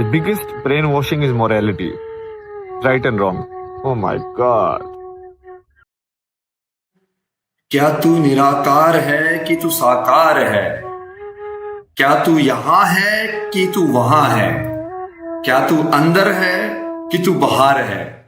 The biggest brainwashing is morality. Right and wrong. Oh my god. क्या तू निराकार है कि तू साकार है? क्या तू यहाँ है कि तू वहां है? क्या तू अंदर है कि तू बाहर है?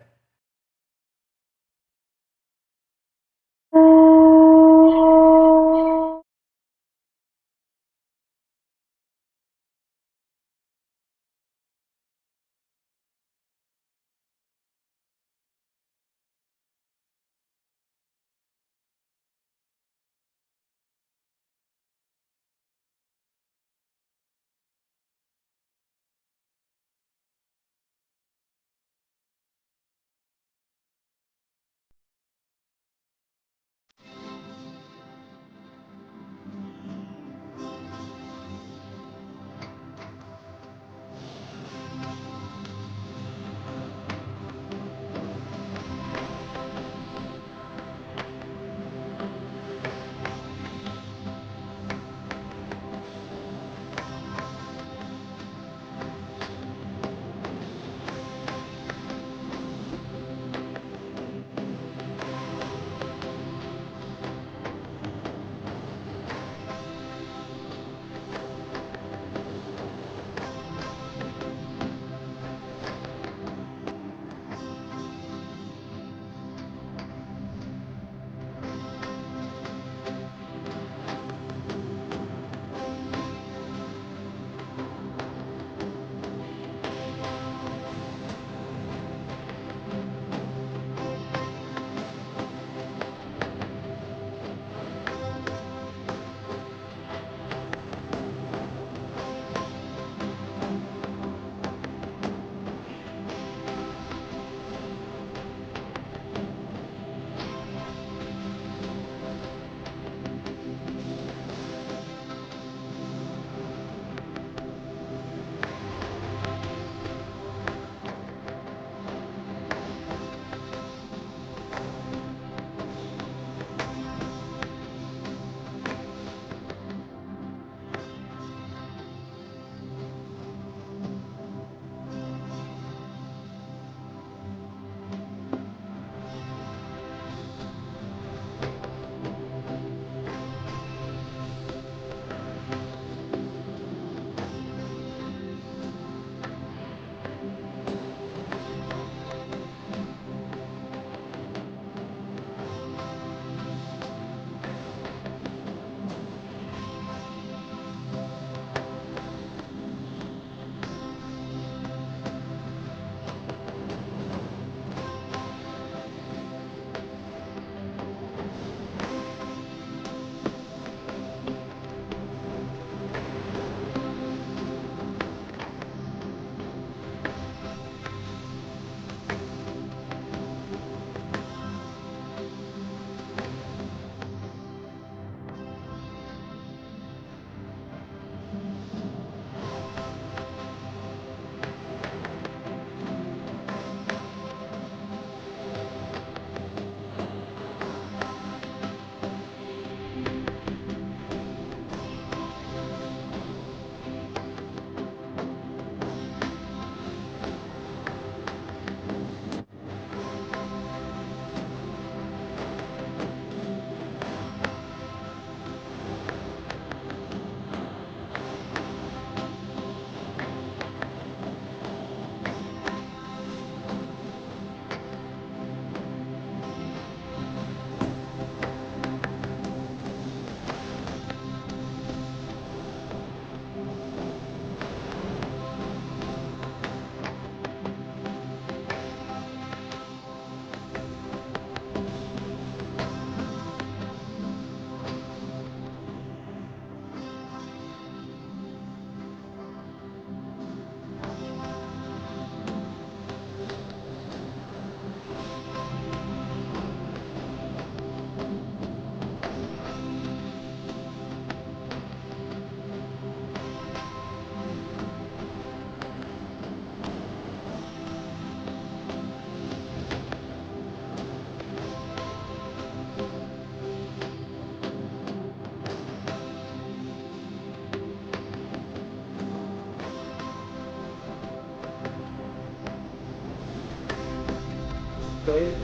Okay.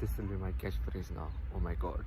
This will be my catchphrase now. Oh my god.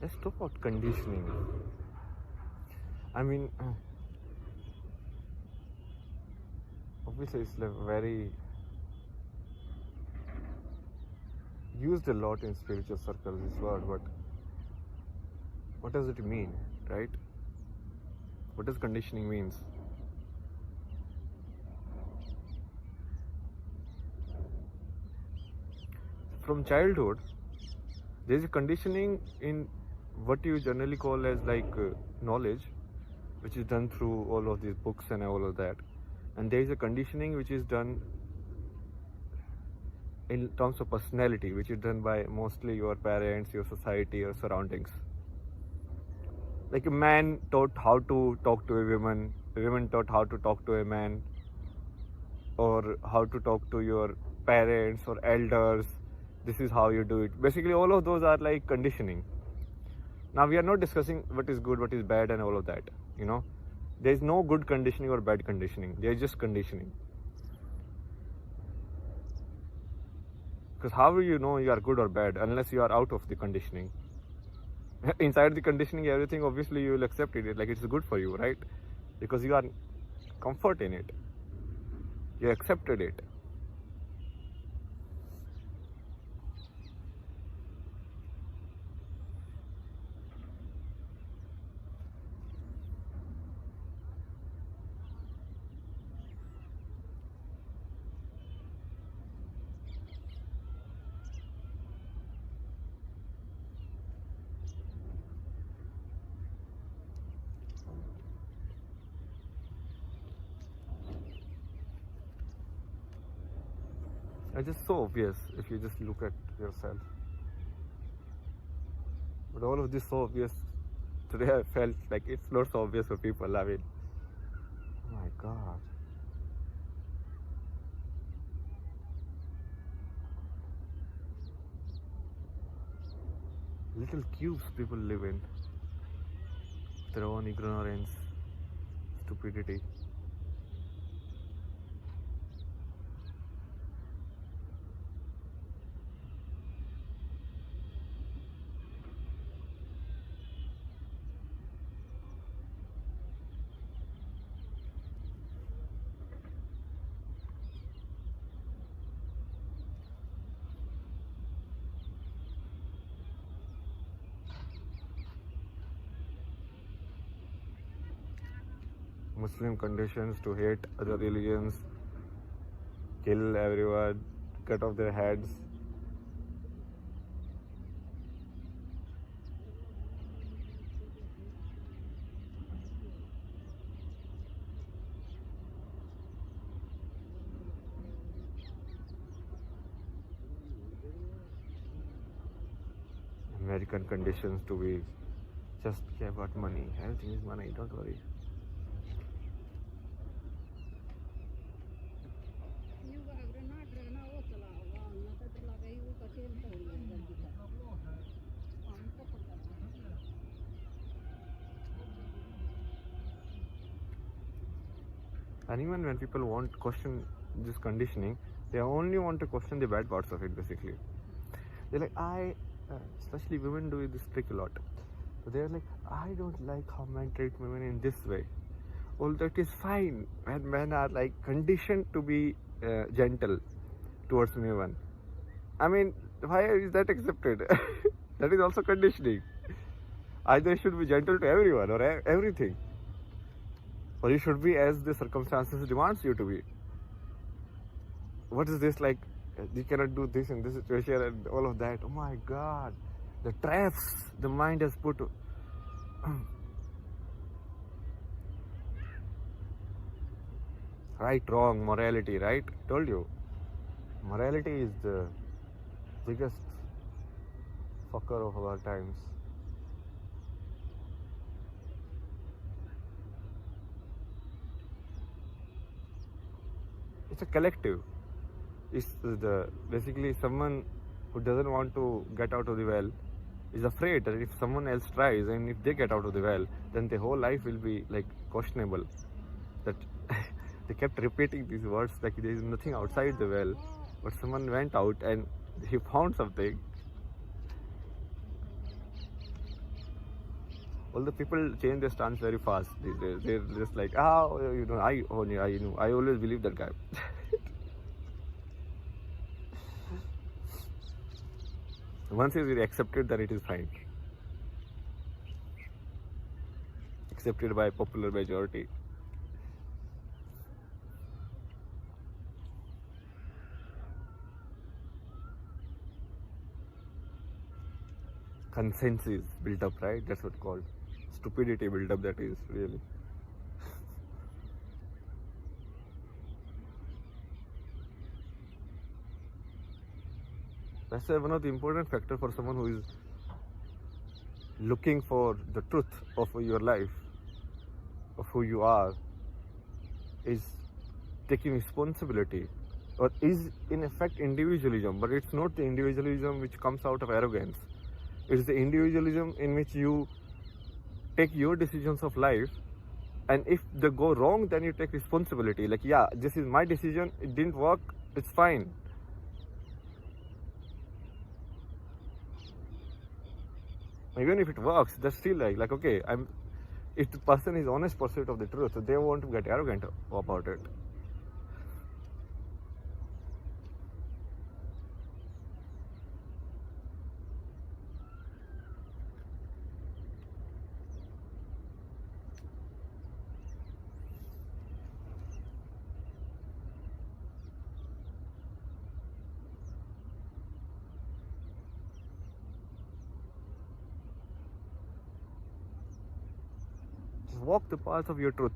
Let's talk about conditioning. I mean, obviously it's like very used a lot in spiritual circles, this word, but what does it mean, right? What does conditioning means? From childhood, there is a conditioning in what you generally call as like knowledge, which is done through all of these books and all of that, and there is a conditioning which is done in terms of personality, which is done by mostly your parents, your society, your surroundings. Like a man taught how to talk to a woman taught how to talk to a man, or how to talk to your parents or elders. This is how you do it. Basically, all of those are like conditioning. Now, we are not discussing what is good, what is bad, and all of that. You know, there is no good conditioning or bad conditioning. There is just conditioning. Because how will you know you are good or bad unless you are out of the conditioning? Inside the conditioning, everything obviously you will accept it like it's good for you, right? Because you are comfort in it. You accepted it. It's just so obvious if you just look at yourself. But all of this so obvious. Today I felt like it's not so obvious for people. I mean, oh my god. Little cubes people live in. Their own ignorance, stupidity. Muslim conditions to hate other religions, kill everyone, cut off their heads. American conditions to be just care about money. Everything is money, don't worry. And even when people want to question this conditioning, they only want to question the bad parts of it, basically. They're like, especially women do this trick a lot. So they're like, I don't like how men treat women in this way. Although it is fine when men are like conditioned to be gentle, towards me one. I mean, why is that accepted? That is also conditioning. Either you should be gentle to everyone or everything, or you should be as the circumstances demands you to be. What is this like? You cannot do this in this situation and all of that. Oh my God, the traps the mind has put. Right, wrong, morality, right? Told you. Morality is the biggest fucker of our times. It's a collective. It's basically someone who doesn't want to get out of the well is afraid that if someone else tries and if they get out of the well, then their whole life will be like questionable. That they kept repeating these words like there is nothing outside the well, but someone went out and he found something. All the people change their stance very fast these days. They're just like, I always believe that guy. Once it is accepted, then it is fine. Accepted by popular majority. Consensus built up, right? That's what called stupidity built up. That is really. That's one of the important factors for someone who is looking for the truth of your life, of who you are, is taking responsibility, or is in effect individualism. But it's not the individualism which comes out of arrogance. It's the individualism in which you take your decisions of life, and if they go wrong, then you take responsibility. Like, yeah, this is my decision, it didn't work, it's fine. Even if it works, that's still like okay, if the person is honest pursuit of the truth, they won't get arrogant about it. Walk the path of your truth.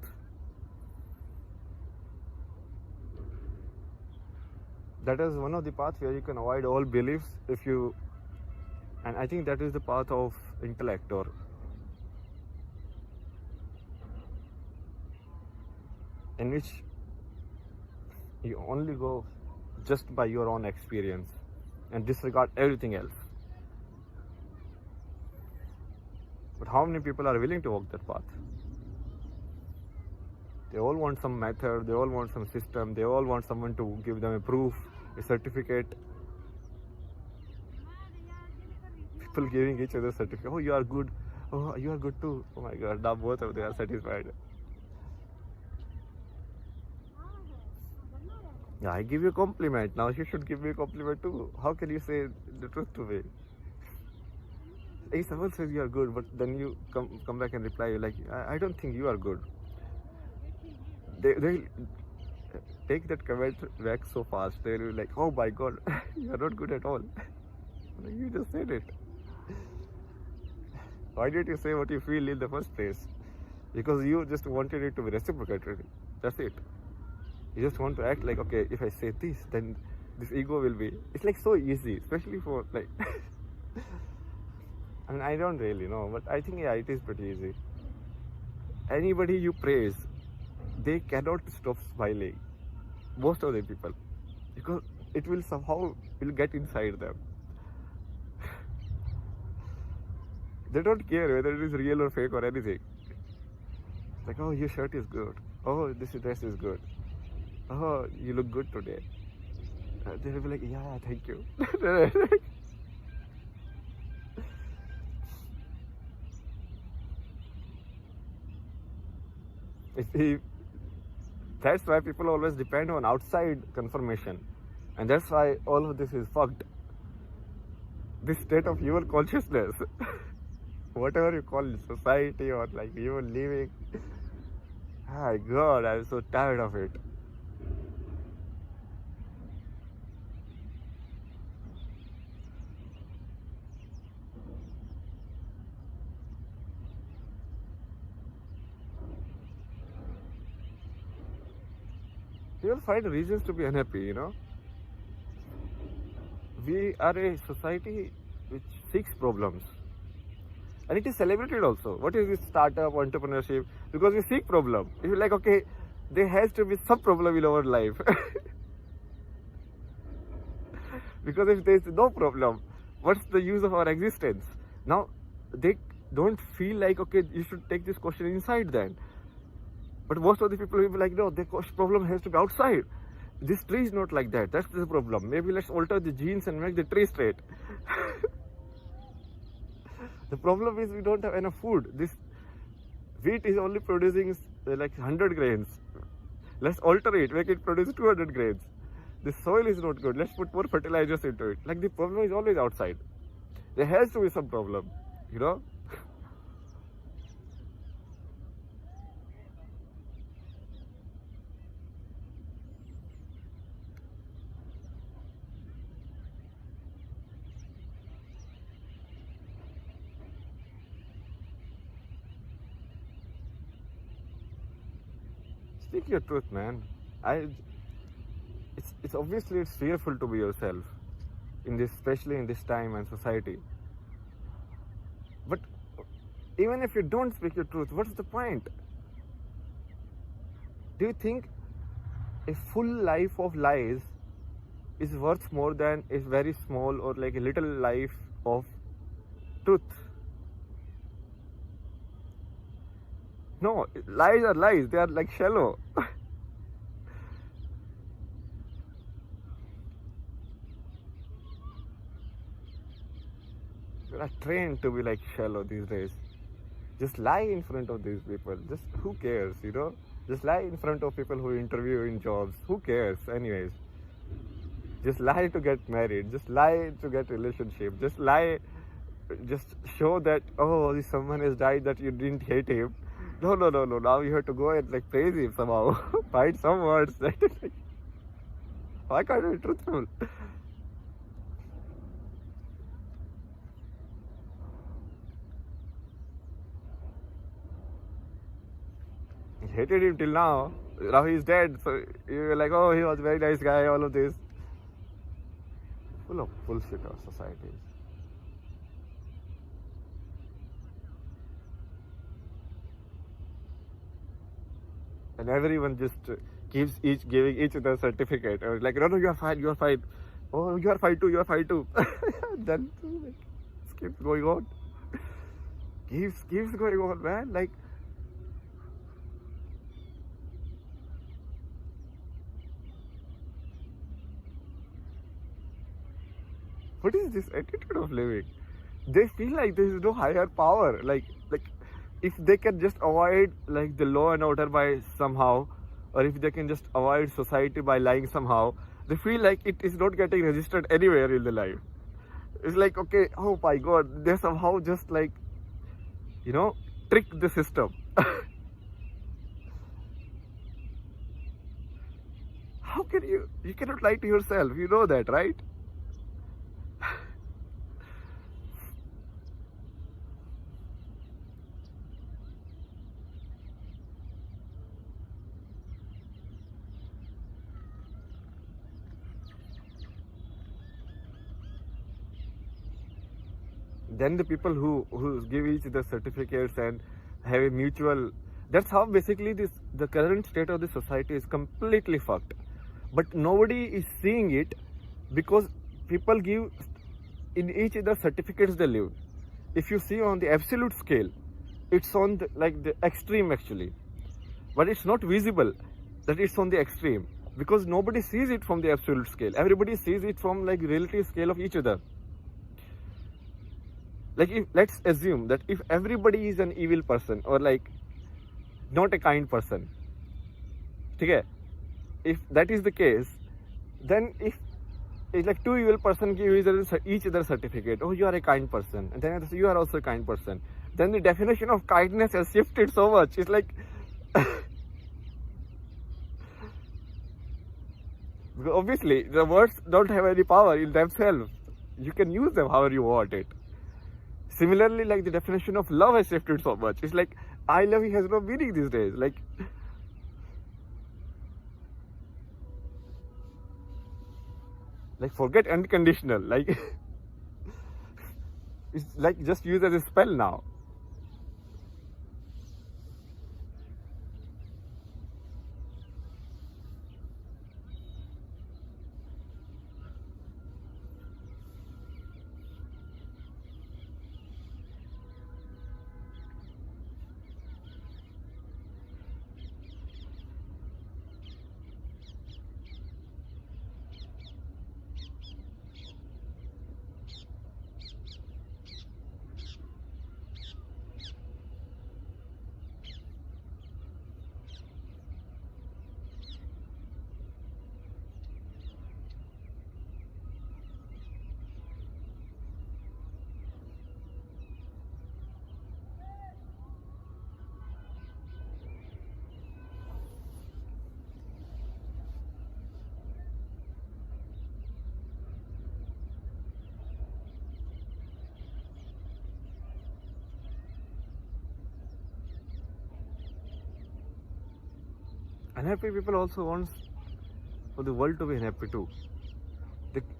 That is one of the paths where you can avoid all beliefs and I think that is the path of intellect, or in which you only go just by your own experience and disregard everything else. But how many people are willing to walk that path? They all want some method, they all want some system, they all want someone to give them a proof, a certificate. People giving each other certificate. Oh, you are good. Oh, you are good too. Oh my God, now both of them are satisfied. Yeah, I give you a compliment. Now you should give me a compliment too. How can you say the truth to me? Hey, someone says you are good, but then you come back and reply like, I don't think you are good. They take that comment back so fast. They'll be like, oh my God, you are not good at all. You just said it. Why did you say what you feel in the first place? Because you just wanted it to be reciprocated. That's it. You just want to act like, okay, if I say this, then this ego will be. It's like so easy, especially for like. I mean, I don't really know, but I think, yeah, it is pretty easy. Anybody you praise, they cannot stop smiling. Most of the people. Because it will somehow get inside them. They don't care whether it is real or fake or anything. It's like, oh, your shirt is good. Oh, this dress is good. Oh, you look good today. They'll be like, yeah, thank you. That's why people always depend on outside confirmation And that's why all of this is fucked. This state of human consciousness, whatever you call it, society or like human living, my God, I'm so tired of it. People find reasons to be unhappy, you know. We are a society which seeks problems. And it is celebrated also. What is this startup, entrepreneurship? Because we seek problem. If you're like, okay, there has to be some problem in our life. Because if there is no problem, what's the use of our existence? Now, they don't feel like, okay, you should take this question inside then. But most of the people will be like, no, the problem has to be outside. This tree is not like that. That's the problem. Maybe let's alter the genes and make the tree straight. The problem is we don't have enough food. This wheat is only producing like 100 grains. Let's alter it, make it produce 200 grains. The soil is not good. Let's put more fertilizers into it. Like the problem is always outside. There has to be some problem, you know. Speak your truth, man. It's obviously it's fearful to be yourself in this, especially in this time and society. But even if you don't speak your truth, what's the point? Do you think a full life of lies is worth more than a very small or like a little life of truth? No, lies are lies. They are like shallow. We are trained to be like shallow these days. Just lie in front of these people. Just who cares, you know? Just lie in front of people who interview in jobs. Who cares, anyways? Just lie to get married. Just lie to get relationship. Just lie. Just show that, oh, this someone has died that you didn't hate him. No. Now you have to go and like praise him somehow. Find some words. Why can't you be truthful? You hated him till now. Now he's dead. So you're like, oh, he was a very nice guy, all of this. Full of bullshit, our society. And everyone just keeps giving each other certificate. Or like, no, you are fine. Oh, you are fine too. Then like, it keeps going on. Keeps going on, man. Like, what is this attitude of living? They feel like there is no higher power. Like if they can just avoid like the law and order by somehow, or if they can just avoid society by lying somehow, they feel like it is not getting registered anywhere in the life. It's like, okay, oh my God, they somehow just like, you know, trick the system. How can you cannot lie to yourself, you know that, right? Then the people who give each other certificates and have a mutual, that's how basically the current state of the society is completely fucked. But nobody is seeing it because people give in each other certificates they live. If you see on the absolute scale, it's on the extreme actually. But it's not visible that it's on the extreme because nobody sees it from the absolute scale. Everybody sees it from like relative scale of each other. Like, let's assume that if everybody is an evil person or like not a kind person, okay, if that is the case, then if it's like two evil person give each other certificate. Oh, you are a kind person, and then you are also a kind person. Then the definition of kindness has shifted so much. It's like because obviously the words don't have any power in themselves. You can use them however you want it. Similarly, like the definition of love has shifted so much. It's like I love you has no meaning these days. Like forget unconditional. Like it's like just used as a spell now. Unhappy people also want for the world to be happy too.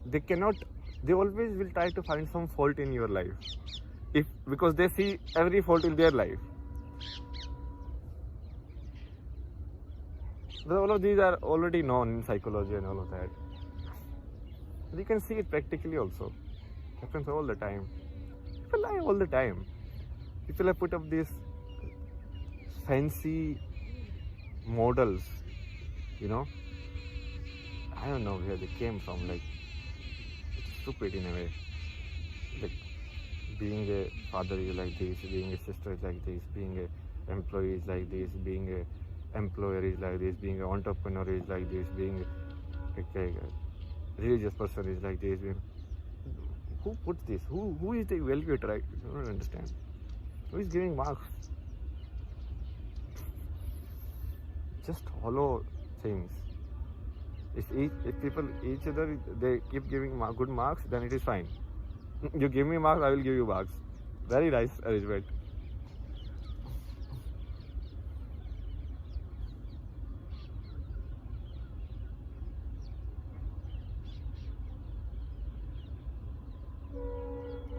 They cannot. They always will try to find some fault in your life, because they see every fault in their life. But all of these are already known in psychology and all of that. You can see it practically also. It happens all the time. People lie all the time. People have put up these fancy models, I don't know where they came from. Like, it's stupid in a way. Like, being a father is like this, being a sister is like this, being an employee is like this, being an employer is like this, being an entrepreneur is like this, being a religious person is like this. Who puts this? Who is the evaluator? I don't understand. Who is giving marks? Just hollow things. If people each other they keep giving good marks, then it is fine. You give me marks, I will give you marks. Very nice arrangement.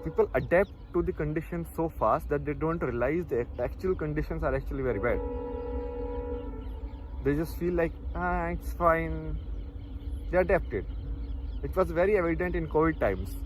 People adapt to the conditions so fast that they don't realize the actual conditions are actually very bad. They just feel like, it's fine. They adapted. It was very evident in COVID times.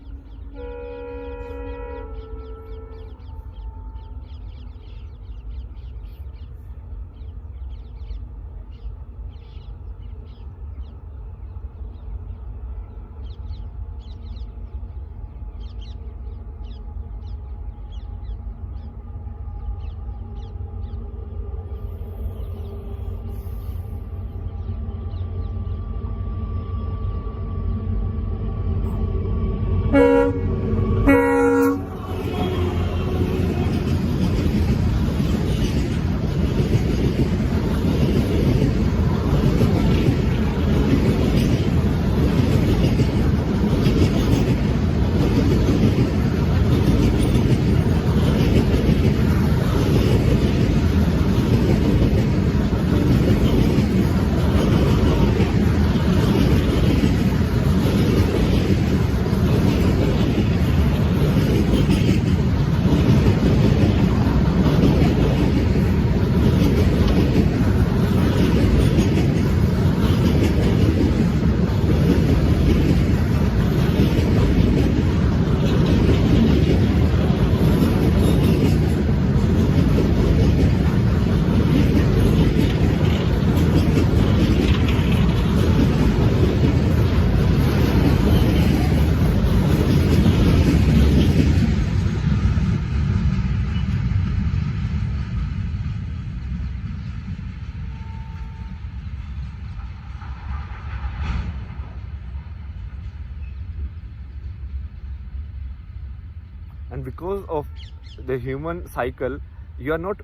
and because of the human cycle, you are not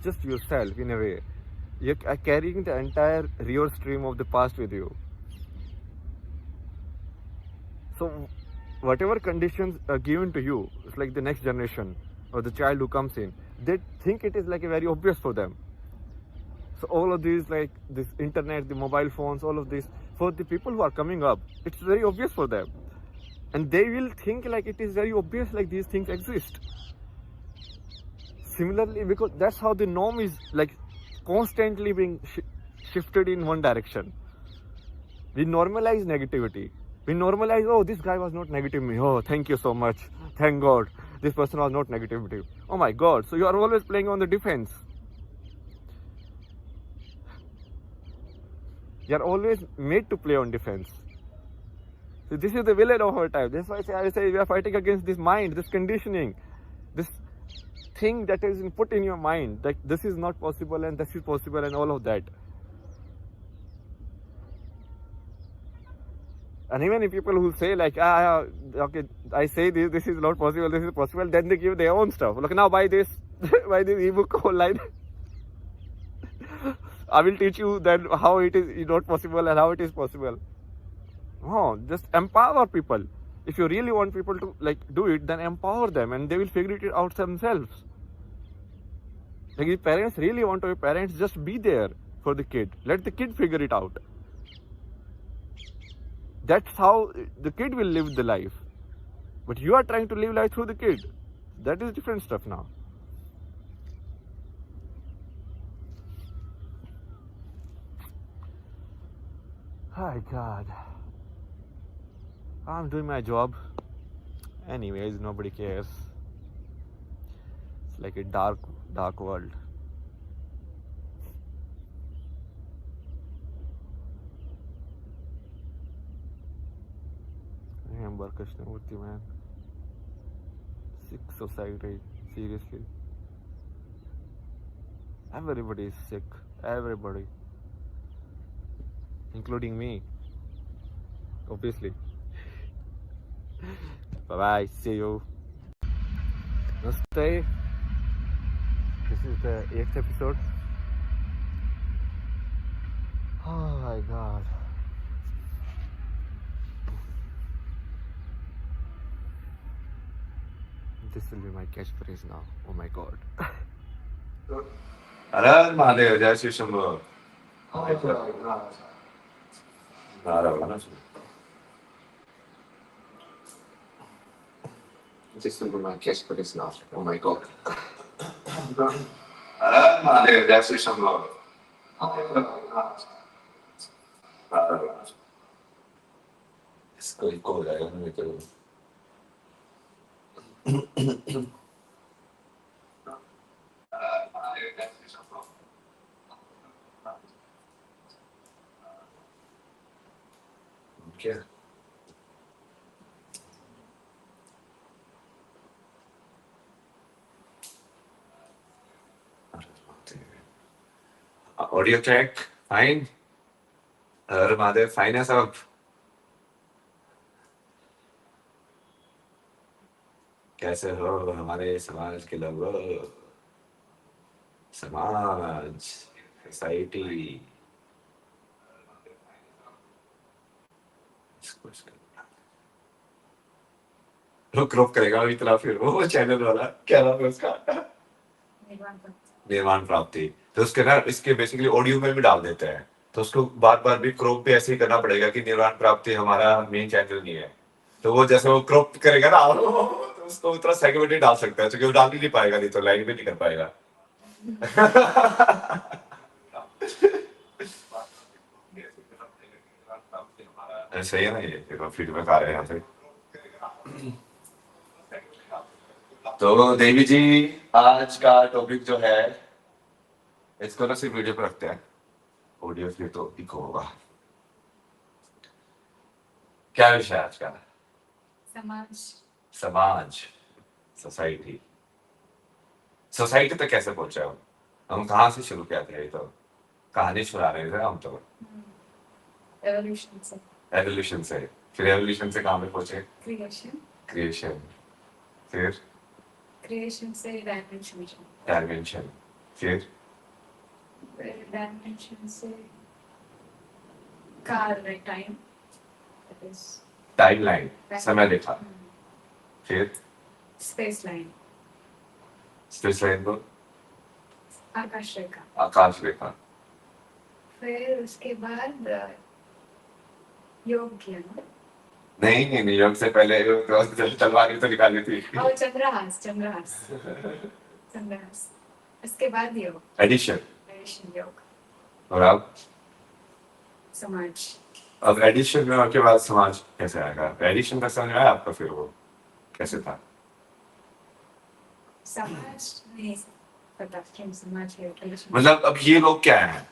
just yourself in a way. You're carrying the entire river stream of the past with you. So whatever conditions are given to you, it's like the next generation or the child who comes in, they think it is like a very obvious for them. So all of these, like this internet, the mobile phones, all of this, for the people who are coming up, it's very obvious for them. And they will think like it is very obvious, like these things exist. Similarly, because that's how the norm is like constantly being shifted in one direction. We normalize negativity. We normalize, oh, this guy was not negative me. Oh, thank you so much. Thank God. This person was not negativity. Oh my God. So you are always playing on the defense. You are always made to play on defense. So this is the villain of our time. That's why I say we are fighting against this mind, this conditioning, this thing that is put in your mind, that this is not possible and this is possible and all of that. And even if people who say like, okay, I say this is not possible, this is possible, then they give their own stuff. Look, now buy this, buy this ebook online. I will teach you then how it is not possible and how it is possible. Oh, just empower people. If you really want people to like do it, then empower them and they will figure it out themselves. Like if parents really want to be parents, just be there for the kid. Let the kid figure it out. That's how the kid will live the life. But you are trying to live life through the kid. That is different stuff now. My God. I'm doing my job. Anyways, nobody cares. It's like a dark world. Remember Krishnamurti, man. Sick society, seriously. Everybody is sick. Everybody. Including me. Obviously. Bye bye. See you. Namaste. This is the 8th episode. Oh my God. This will be my catchphrase now. Oh my God. Hare Mahadev, Jai Shri Shambhu. This will be my catchphrase now. Oh my God. Hare Mahadev, Jai Shri Shambhu. इसको eco हो जाएगा मैं करूँ क्या audio check fine हर Mahadev fine है सब कैसे हो हमारे समाज के लोग समाज सोसाइटी रुक करेगा इतना फिर वो चैनल वाला क्या नाम है उसका निर्वाण प्राप्ति तो उसके ना इसके बेसिकली ऑडियो में भी डाल देते हैं तो उसको बार बार भी क्रॉप पे ऐसे ही करना पड़ेगा कि निर्वाण प्राप्ति हमारा मेन चैनल नहीं है तो वो जैसे वो क्रॉप करेगा ना तो उसको उतना सेगमेंट ही डाल सकता है क्योंकि वो डाल ही नहीं पाएगा नहीं तो लाइन भी नहीं कर पाएगा सही है ना ये फीडबैक आ रहे हैं यहाँ से तो देवी जी आज का टॉपिक जो है इसको ना सिर्फ वीडियो पे रखते हैं ऑडियो फिर तो इको होगा क्या विषय है आज का समाज सोसाइटी सोसाइटी तक कैसे पहुंचे हम कहाँ से शुरू किया था ये तो कहानी सुना रहे थे हम तो एवोल्यूशन से फिर एवोल्यूशन से कहाँ पे पहुंचे क्रिएशन फिर क्रिएशन से डायमेंशन, डायमेंशन, फिर डायमेंशन से कार टाइम, टाइमलाइन, समय रेखा, फिर स्पेस लाइन, स्पेस लाइन को आकाश रेखा, आकाश रेखा, फिर उसके बाद योग किया ना? नहीं, योग से पहले तलवार तो निकाली थी। और चंद्रहास, इसके बाद योग, एडिशन योग, और अब समाज। अब एडिशन में के बाद समाज कैसे आएगा? एडिशन का समझ आया आपका? फिर वो कैसे था? समाज नहीं पता क्यों समाज है। मतलब अब ये लोग क्या है?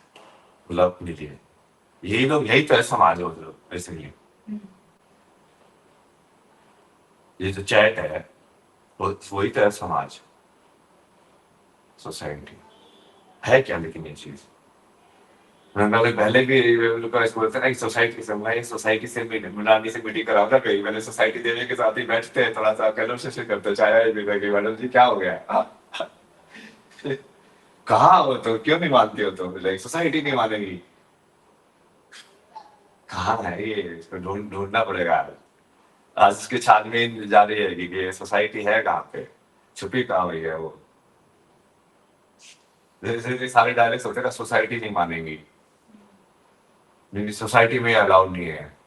मतलब लीजिए, यही लोग, यही तो है समाज है। मतलब ऐसे नहीं, ये जो चैट है वही तो है समाज, सोसाइटी है क्या? लेकिन ये चीज पहले भी लोग ऐसे बोलते हैं ना, सोसाइटी से मैं सोसाइटी से मिलानी से मीटिंग कराता कहीं, मैंने सोसाइटी देने के साथ ही बैठते हैं, थोड़ा सा कन्वर्सेशन करते, चाय भी मैडम जी क्या हो गया, कहाँ हो तो, क्यों नहीं मानती हो तो? लाइक सोसाइटी नहीं मानेगी, कहाँ है ये? इसको ढूंढना पड़ेगा। आज इसकी छानबीन जारी है कि ये सोसाइटी है कहाँ पे, छुपी कहाँ हुई है वो। जैसे सारे डायलेक्ट्स होते हैं ना, सोसाइटी नहीं मानेंगी, सोसाइटी में अलाउड नहीं है।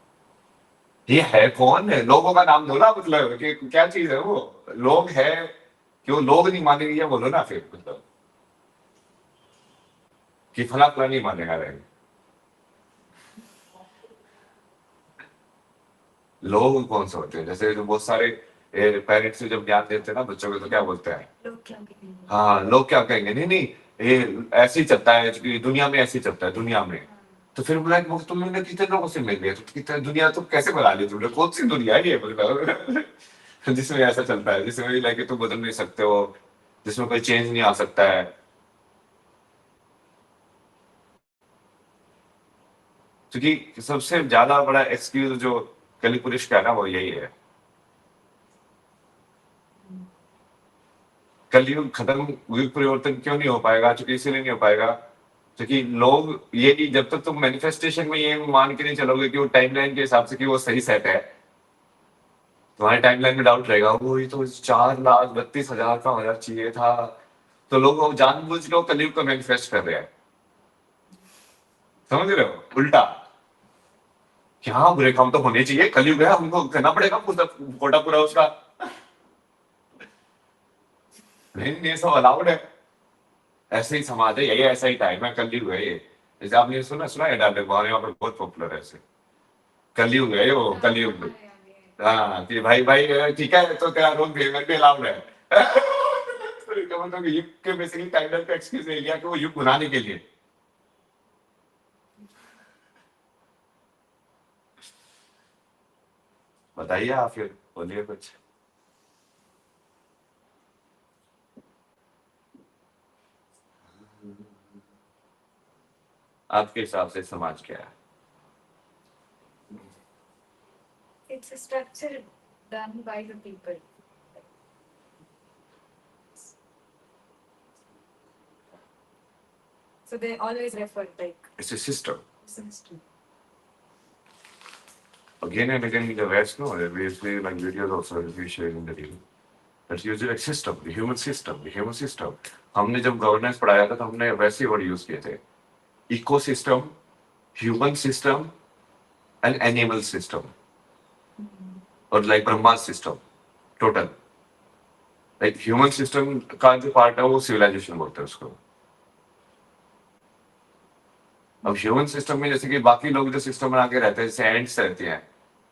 ये है कौन है? लोगों का नाम दो ना, मतलब कि क्या चीज है वो? लोग है, क्यों लोग नहीं मानेंगे ये बोलो ना फिर, मतलब कि फला फला नहीं मानेगा रहे। लोग कौन से होते हैं? जैसे जो बहुत सारे पेरेंट्स जब ज्ञान देते हैं ना बच्चों को, तो क्या बोलते हैं? लोग क्या कहेंगे? हाँ, लोग क्या कहेंगे, नहीं नहीं ये ऐसे ही चलता है दुनिया में, ऐसे ही चलता है दुनिया में। तो फिर बोला वो तुमने कितने लोगों से मिल लिया, तो कितने दुनिया तो कैसे बना ली तुमने? कौन सी दुनिया है ये, मतलब जिसमें ऐसा चलता है, जिसमें लाइक तुम बदल नहीं सकते हो, जिसमें कोई चेंज नहीं आ सकता है। क्योंकि सबसे ज्यादा बड़ा एक्सक्यूज जो कली पुरुष का है ना, वो यही है, कलयुग खत्म, युग परिवर्तन क्यों नहीं हो पाएगा? क्योंकि इसीलिए नहीं हो पाएगा क्योंकि लोग ये कि जब तक तुम मैनिफेस्टेशन में ये मान के नहीं चलोगे कि वो टाइमलाइन के हिसाब से कि वो सही सेट है, तुम्हारे टाइमलाइन में डाउट रहेगा, वो ये तो 4,32,000 का होना चाहिए था। तो लोग जानबूझ के कलयुग को मैनिफेस्ट कर रहे हैं, समझ रहे हो? उल्टा क्या बुरे काम तो होने चाहिए, कलयुग है, हमको करना पड़ेगा पूरा कोटा पूरा उसका। नहीं, ये सब अलाउड है, ऐसे ही समाज है, यही ऐसा ही टाइम है, कलयुग है ये। जैसे आपने सुना सुना है डायलॉग, हमारे यहाँ पर बहुत पॉपुलर है ऐसे, कलयुग है वो, कलयुग। हाँ कि भाई भाई ठीक है, तो तेरा रोल फेवर पे अलाउड है। तो मतलब युग के बेसिकली टाइटल का एक्सक्यूज ले लिया कि वो युग बनाने के लिए। बताइए आप, फिर बोलिए कुछ। आपके हिसाब से समाज क्या है? It's a structure done by the people. So they always refer like It's a system. system. Again and again in the West, no, we play like videos also we share in the video. That's usually like system, the human system, the human system. हमने जब governance पढ़ाया था तो हमने वैसे word use किए थे, ecosystem, human system and animal system, और like Brahma system total. Like human system का जो पार्ट है वो सिविलाइजेशन बोलते हैं उसको। अब ह्यूमन सिस्टम में जैसे कि बाकी लोग जो सिस्टम बना के रहते हैं, जैसे एंड्स रहती हैं,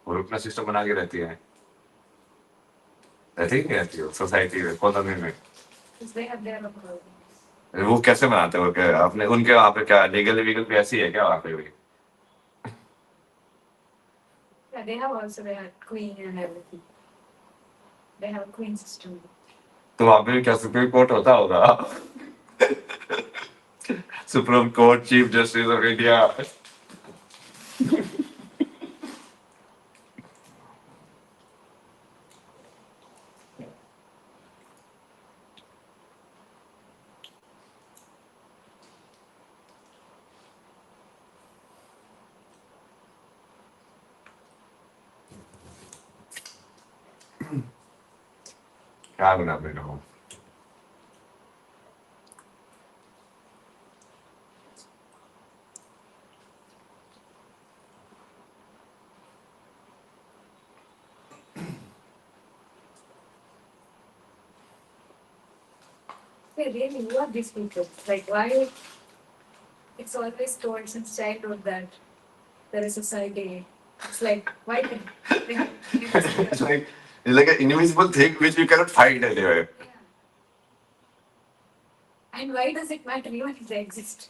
वो अपना सिस्टम बना के रहती है, रहती ही नहीं रहती हो सोसाइटी में, कॉलोनी में। They have their own problems. वो कैसे बनाते हो? क्या आपने उनके वहां पे क्या लीगल वीगल भी ऐसी है क्या वहां पे भी? Yeah, they have also their queen and everything. They have a queen system. तो वहां पे क्या सुप्रीम कोर्ट होता होगा? Supreme court, chief justice of India. क्या बना मेरे को Hey, really, who are these people? Like, why? It's always told since childhood that there is society. It's like, why did they have it's like an invisible thing which you cannot find anywhere. Yeah. And why does it matter even if they exist?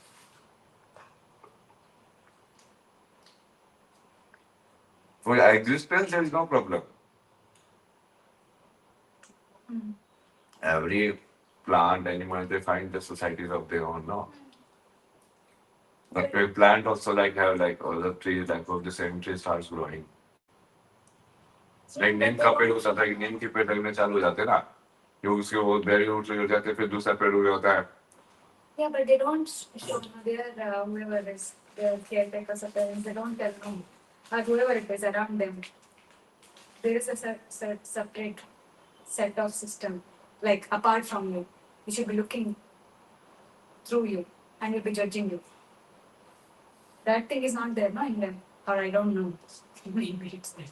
For existence, there is no problem. Every plant, animal, they find the societies of their own, no? But a plant also like have like all the trees, like of the same tree starts growing. Like नीम का पेड़ हो जाता है, नीम के पेड़ लगने चालू हो जाते हैं ना, कि उसके वो बेरी उठ हो जाते हैं, फिर दूसरा पेड़ उग जाता है. Yeah, but they don't show their whoever is their caretakers or parents, they don't tell them or whoever it is around them. There is a separate set of system, like apart from you. We should be looking through you and will be judging you. That thing is not there, no, in them. Or I don't know. Maybe it's there.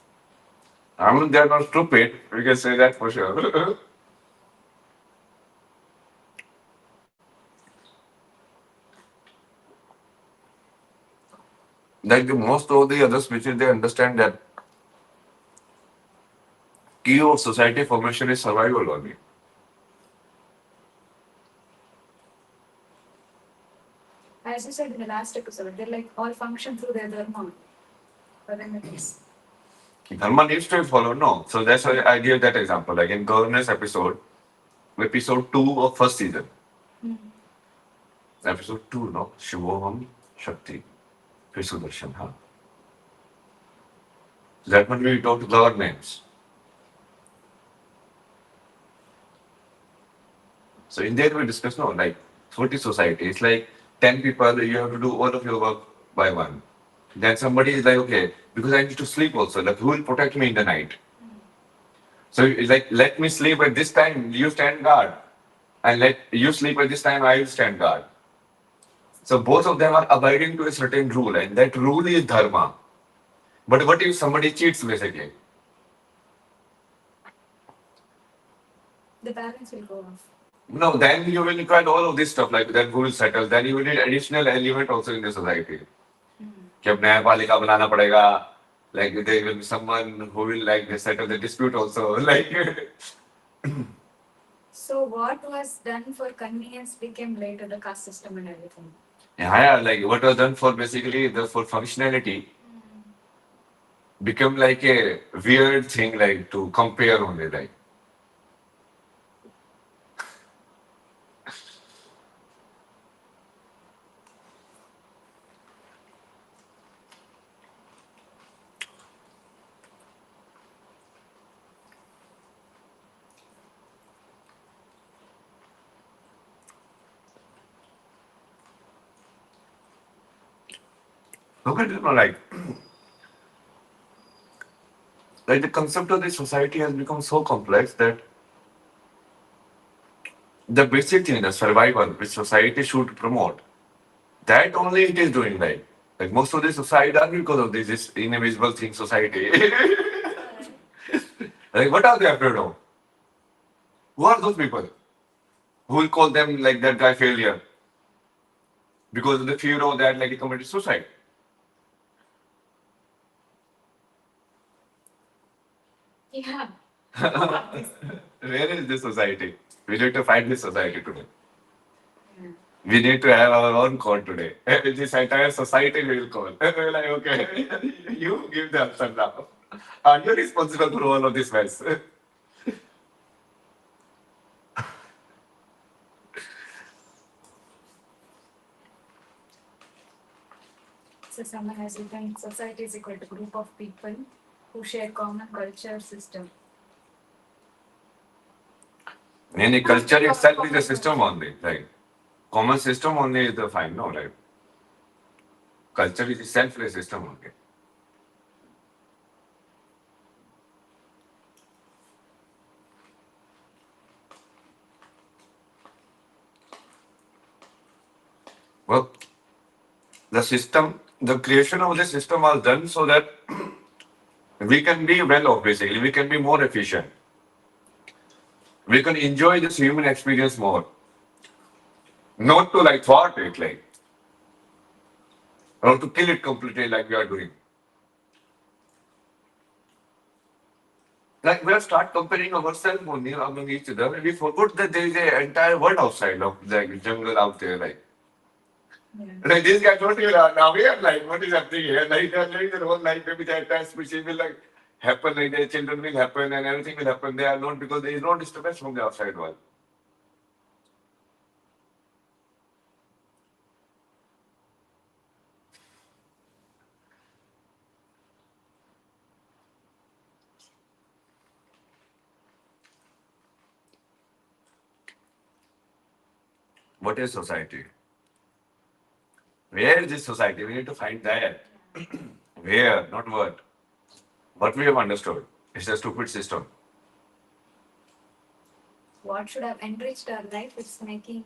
I mean, they're not stupid. We can say that for sure. Like the most of the other species, they understand that key of society formation is survival only. As you said in the last episode, they like all function through their dharma. But then it is. Dharma needs to be followed, no. So that's why I gave that example. Like in governance episode 2 of first season. Episode 2, no? Shivoham Shakti. Sudarshan, huh? That when we talk to governance. So in there we discuss, no, like 40 society. It's like 10 people, you have to do all of your work by one. Then somebody is like, okay, because I need to sleep also, like who will protect me in the night? So it's like, let me sleep at this time, you stand guard. And let you sleep at this time, I will stand guard. So both of them are abiding to a certain rule, and that rule is dharma. But what if somebody cheats basically? The balance will go off. No, then you will require all of this stuff, like then who will settle? Then you will need additional element also in the society. कि अब न्यायपालिका बनाना पड़ेगा, like there will be someone who will like settle the dispute also. Like So what was done for convenience became later the caste system and everything. yeah, like what was done for basically for functionality become like a weird thing, like to compare only, like. Look at it, like the concept of the society has become so complex that the basic thing, the survival, which society should promote, that only it is doing, like most of the society are because of this invisible thing, society. Like what are they afraid of? Who are those people? Who will call them like that guy failure? Because of the fear of that, like he committed suicide. Yeah. Where is this society? We need to find this society today. We need to have our own code today. This entire society will call. We're like, okay, you give the answer now. Are you responsible for all of this mess? So someone has written society is equal to group of people who share common culture system. Any culture itself is a system only. Like common system only is the fine, no? Like culture is itself a system only. the creation of the system was done so that we can be well off, basically. We can be more efficient. We can enjoy this human experience more. Not to like thwart it, like, or to kill it completely like we are doing. Like we have start comparing ourselves only among each other, and we forgot that there is an entire world outside of like jungle out there, like. Yeah. Like these guys don't even now we are like, what is happening here? Like they are living their whole life, maybe the entire species will like happen, like their children will happen and everything will happen. They are not because there is no disturbance from the outside world. What is society? Where is this society? We need to find that. Where, not what. What we have understood. It's a stupid system. What should have enriched our life is making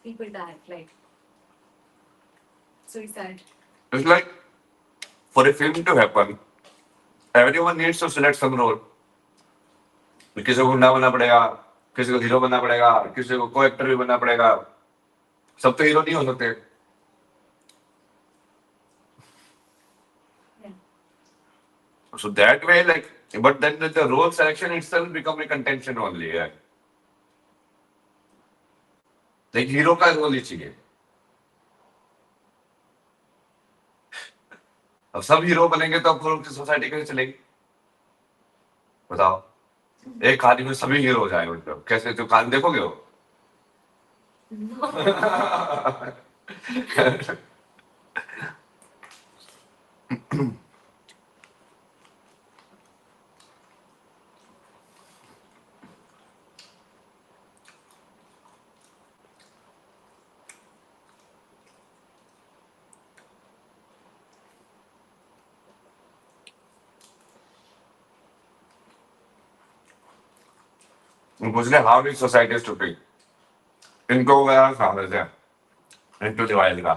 people die, like suicide. It's like for a film to happen, everyone needs to select some role. किसी को गुंडा बनना पड़ेगा, किसी को hero बनना पड़ेगा, किसी को को एक्टर भी बनना पड़ेगा. सब तो हीरो नहीं हो सकते. Yeah. So that way, like, but then the role selection itself become a contention only. Yeah. Like hero का रोल ही चाहिए. अब सब हीरो बनेंगे तो अब सोसाइटी कैसे चलेगी? बताओ. एक कहानी में सभी हीरो हो जाए मतलब कैसे तो कहानी देखोगे हो? पूछ रहे हाउ इज सोसाइटी स्टूपिड. इनको वगैरह सामने से इनको डिवाइड का.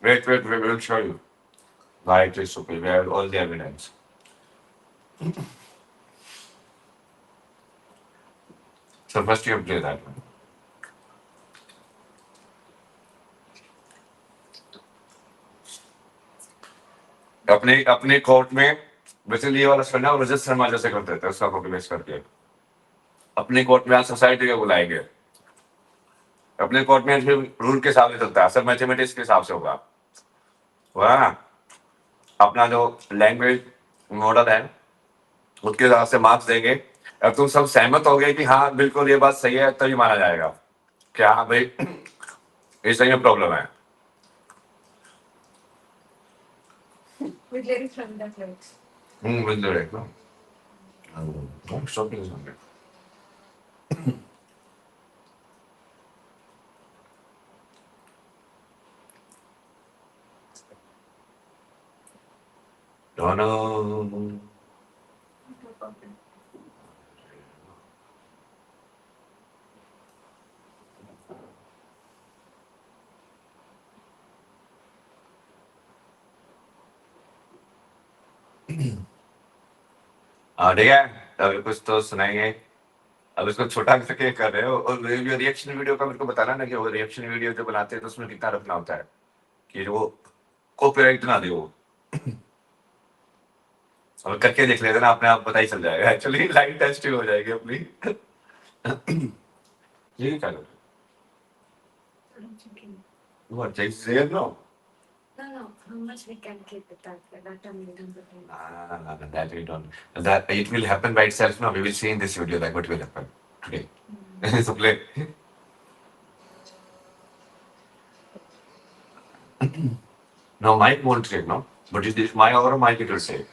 Wait, we will show you. Why it is stupid. We have all the evidence. So first you play that one. अपने अपने कोर्ट में बेसिकली ये वाला सुनना और रजत शर्मा जैसे करते थे उसका कॉपी पेस्ट करके अपने कोर्ट में आज सोसाइटी को बुलाएंगे. अपने कोर्ट में रूल के हिसाब से चलता है, सब मैथमेटिक्स के हिसाब से होगा. वह अपना जो लैंग्वेज मॉडल है उसके हिसाब से मार्क्स देंगे. अब तुम सब सहमत हो गए कि हाँ बिल्कुल ये बात सही है तभी माना जाएगा क्या हाँ भाई ये सही में प्रॉब्लम है. With lyrics from that lyrics. With the right, no? Don't stop this one. No. ठीक है अभी कुछ तो सुनाएंगे. अब इसको छोटा करके कर रहे हो और रिएक्शन वीडियो का मेरे को बताना ना कि वो रिएक्शन वीडियो जो बनाते हैं तो उसमें कितना रखना होता है कि वो कॉपीराइट ना दे वो. अब करके देख लेते ना अपने आप पता ही चल जाएगा. एक्चुअली लाइव टेस्टिंग हो जाएगी अपनी. ये क्या कर what just say no. No, how much we can keep it that time we don't put in. No, that we don't. That it will happen by itself. No, we will see in this video like what will happen today. So play. No, mic won't say no. But is this my or mic it will say?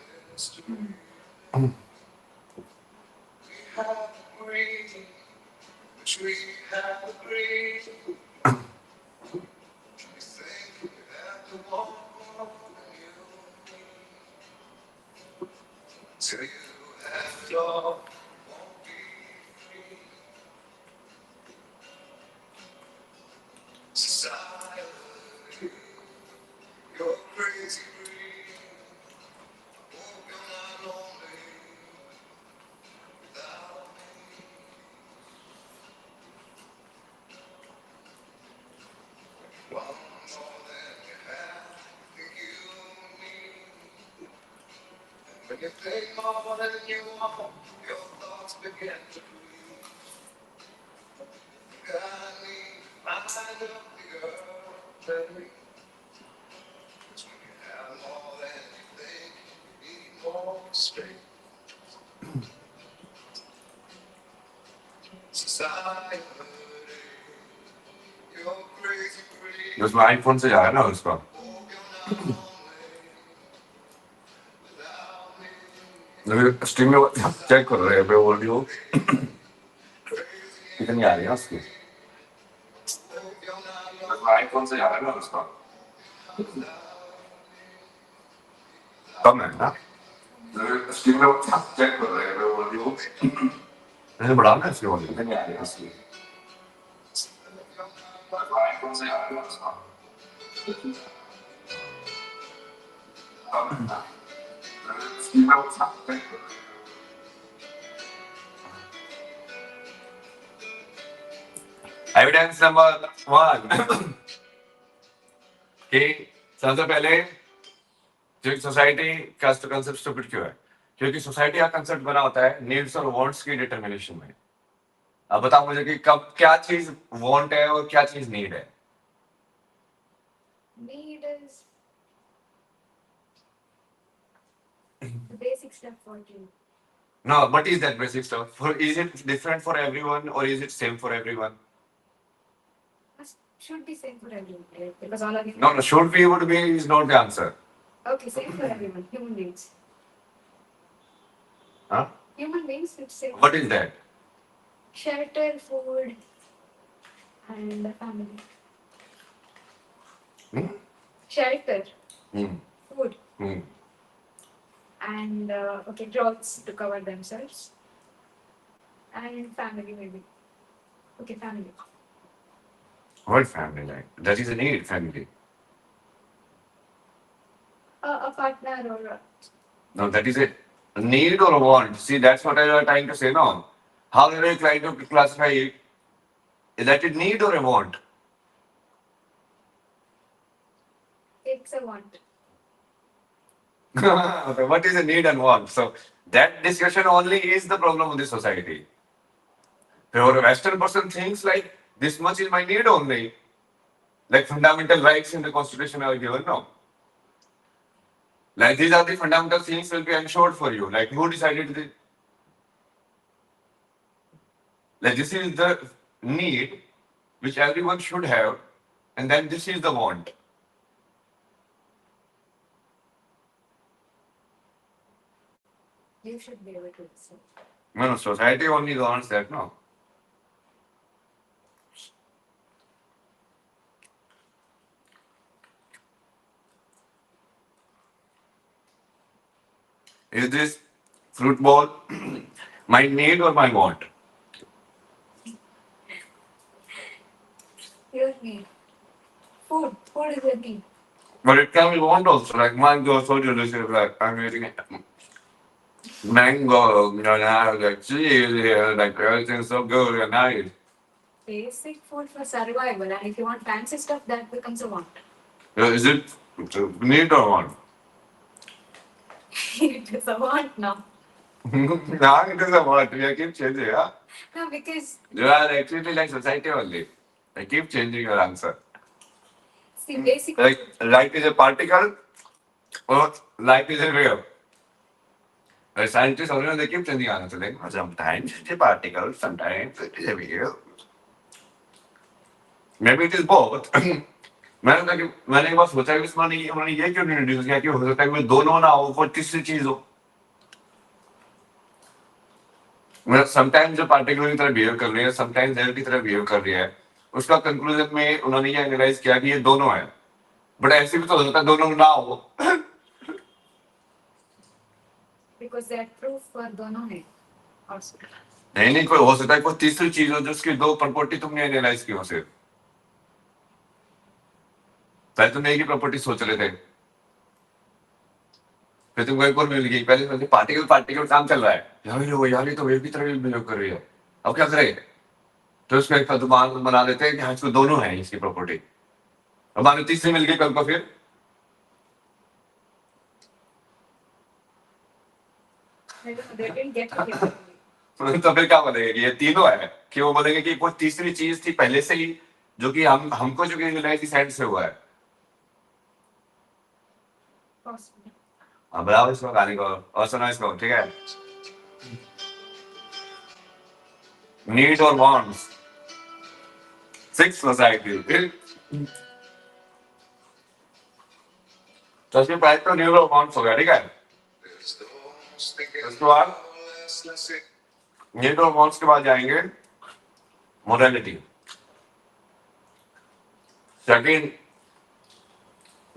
उसमें iPhone से जाएगा ना उसका stream में check कर रहे हैं audio कितनी आ रही है उसकी आईफोन से जाएगा ना उसका कम है ना स्ट्रीम में चेक कर रहे हैं ऑडियो ऐसे बढ़ाना है इसकी ऑडियो कितनी आ रही है उसकी आईफोन से जाएगा ना उसका कम है ना स्ट्रीम में चेक कर रहे हैं एविडेंस नंबर 1 कि सबसे पहले जो सोसाइटी का कंसेप्ट स्टूपिड क्यों है क्योंकि सोसाइटी का कंसेप्ट बना होता है नीड्स और वांट्स की डिटर्मिनेशन में अब बताओ मुझे कि कब क्या चीज वांट है और क्या चीज नीड है Need is the basic stuff for you. no what is that basic stuff for is it different for everyone or is it same for everyone Should be same for everyone, right? Because all of you. no should be would be is not the answer Okay, same for everyone. Human beings. huh Human beings, it's same. what is that Shelter, food, and family. Shelter, food, and okay, clothes to cover themselves, and family maybe. Okay, family. what family like that is a need family A partner or no that is a need or a want see that's what I was trying to say now how are you trying to classify it is that a need or a want it's a want. okay, what is a need and want? So that discussion only is the problem of the society. So a Western person thinks like this much is my need only, like fundamental rights in the constitution are given. No, like these are the fundamental things will be ensured for you. Like who decided this? Like this is the need which everyone should have, and then this is the want. You should be able to decide. No, society only wants that. No. Is this fruit ball my need or my want? Your need. Food. Food is a need. But it can be want also, like mango, so delicious, like I'm eating mango, now like cheese, like everything's so good and nice. Basic food for survival, and if you want fancy stuff, that becomes a want. Is it need or want? It is a want now. Now it is a want. We keep changing, yeah? No, because You are actually like society only. I keep changing your answer. see, basic. Like light is a particle or light is a wave. Scientists only they keep changing answer. Like sometimes it's a particle, sometimes it is a wave. Maybe it is both. मैंने एक बार सोचा कि उन्होंने ये क्यों introduce किया कि हो सकता है कि दोनों ना हो कोई तीसरी चीज हो समटाइम्स जो पार्टिकल की तरह बिहेव कर रही है समटाइम्स एयर की तरह बिहेव कर रही है उसका कंक्लूजन में उन्होंने ये एनालाइज किया कि ये दोनों है बट ऐसे भी तो हो सकता है दोनों ना हो Because that proof for दोनों है also. नहीं कोई हो सकता है कोई तीसरी चीज हो जिसकी दो प्रॉपर्टी तुमने एनालाइज की हो सिर्फ पहले तुमने एक ही प्रॉपर्टी सोच रहे थे फिर तुमको एक और मिल गई पहले सोचे पार्टिकल काम चल रहा है यार ये तो वेव की तरह बिहेव कर रही है अब क्या करें तो उसको एक अनुमान बना लेते हैं कि हाँ इसको दोनों है इसकी प्रॉपर्टी अब मान लो तीसरी मिल गई कल को फिर They didn't get to hear it. तो फिर क्या बोलेंगे कि ये तीनों है, कि वो बोलेंगे कि कोई तीसरी चीज थी पहले से ही जो कि हमको जो कि रियलाइज इस एंड से हुआ है। Possible. हाँ, बताओ इसको गाने को और सुनो इसको, ठीक है? नीड और वांट्स, 6 सोसाइटी। तो इसमें पहले तो नीड और वांट्स हो गया, ठीक है? उसके बाद नीड और वांट्स के बाद जाएंगे मोरालिटी। सेकंड,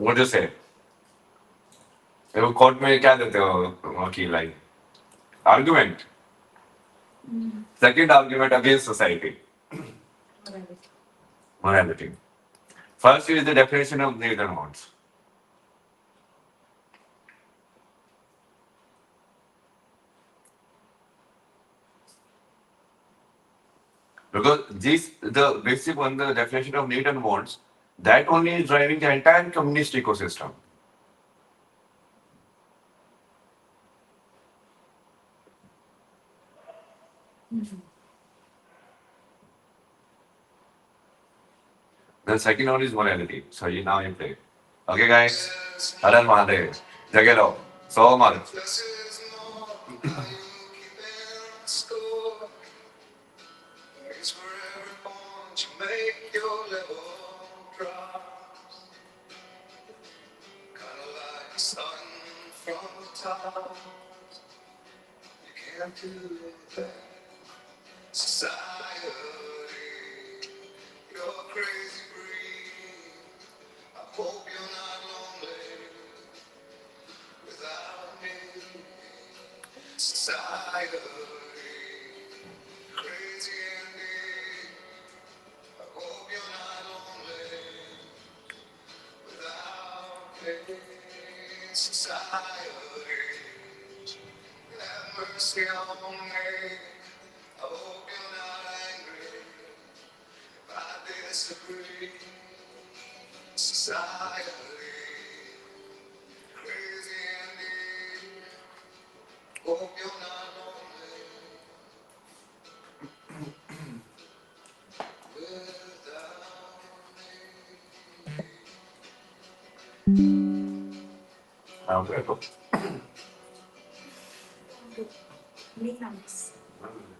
व्हाट यू से, वो कोर्ट में क्या देते हो वकील, like argument. Second argument against society, morality. First is the definition of needs and wants. Because this, the basic one, the definition of need and wants, that only is driving the entire communist ecosystem. The second one is morality. So you now you play. Okay, guys. Haran Mahadev. Jagero. So much.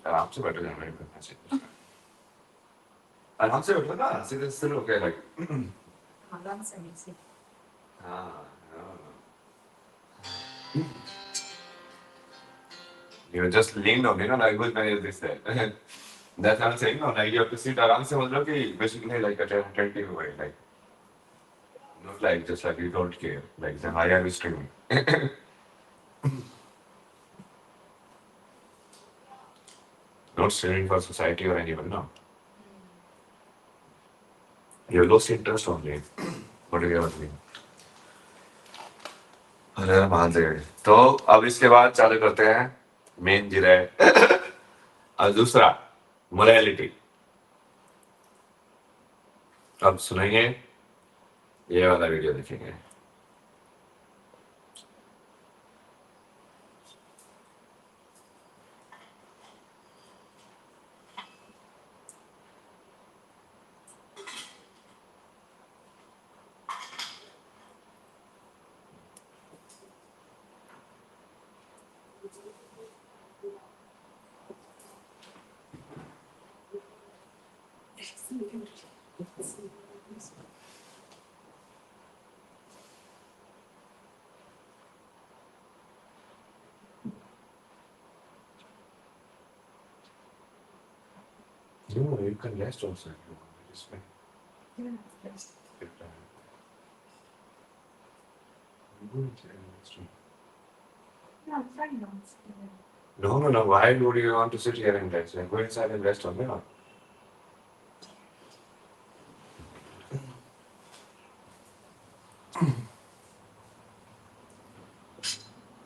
आराम से बैठो जाना है। आराम से बैठो ना, सीधे सिर हो गया लाइक। आराम से नहीं से। हाँ, you just leaned on, like good man this said. That's what I'm saying, no, like you have to sit आराम से, मतलब कि basically like attentive way, like not like just like you don't care, like then I am streaming. Not streaming for society or anyone, no. You lost interest only. What do you have to mean? अरे महादेव, तो अब इसके बाद चालू करते हैं main जिरे। और दूसरा मोरालिटी। अब सुनेंगे, ये वाला वीडियो देखेंगे। No, you can rest also if you want. Just wait. Yeah, yes. Good time. You go to the next room. Yeah, I'm fine now. No. Why would you want to sit here and rest? Go inside and rest on me.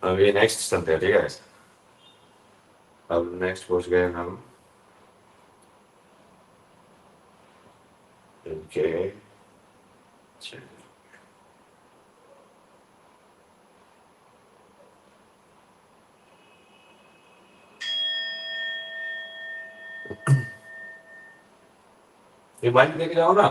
अभी next चलते हैं, ठीक है? अब next पहुंच गए हम इनके ये बाइक लेके जाओ ना.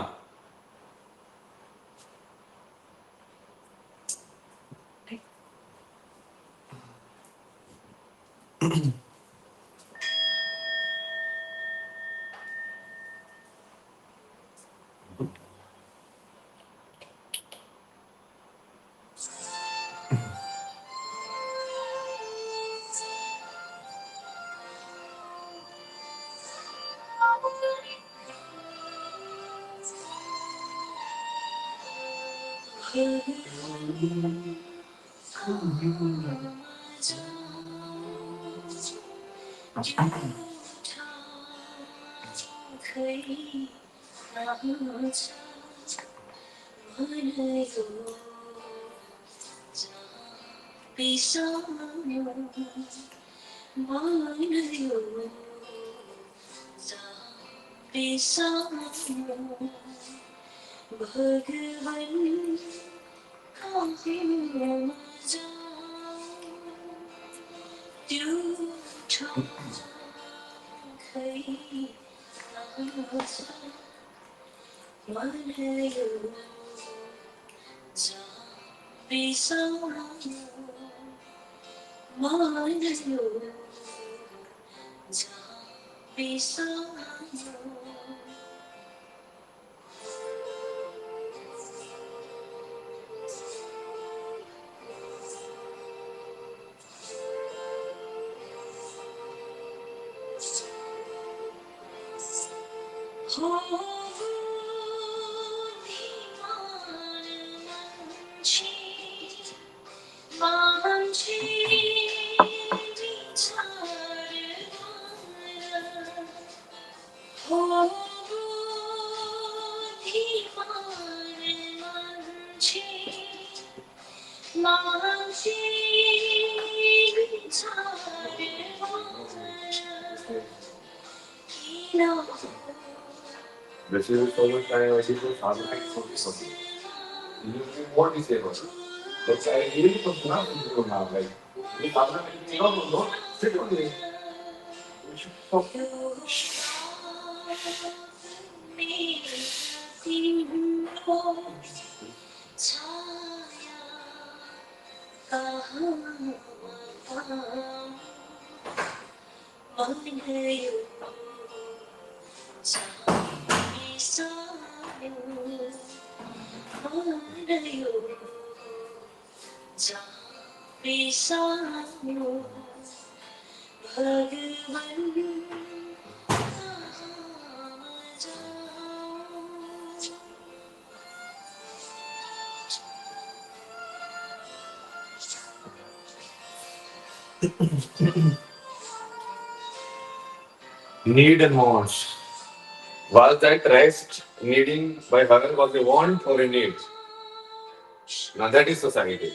This is so much time. I think it's hard to make something. What is it? That's I really don't know now. Like, we have no, sit on it. We should talk. Need and wants. Was that rest needing by her was a want or a need? Now that is society.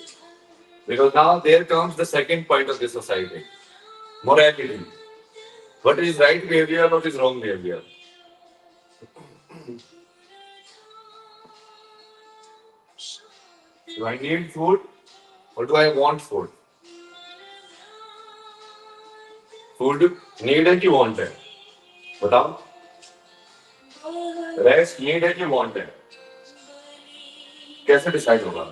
Because now there comes the second point of the society. Morality. What is right behavior, what is wrong behavior? Do I need food or do I want food? Food need है कि want है बताओ rest need है कि want है कैसे decide होगा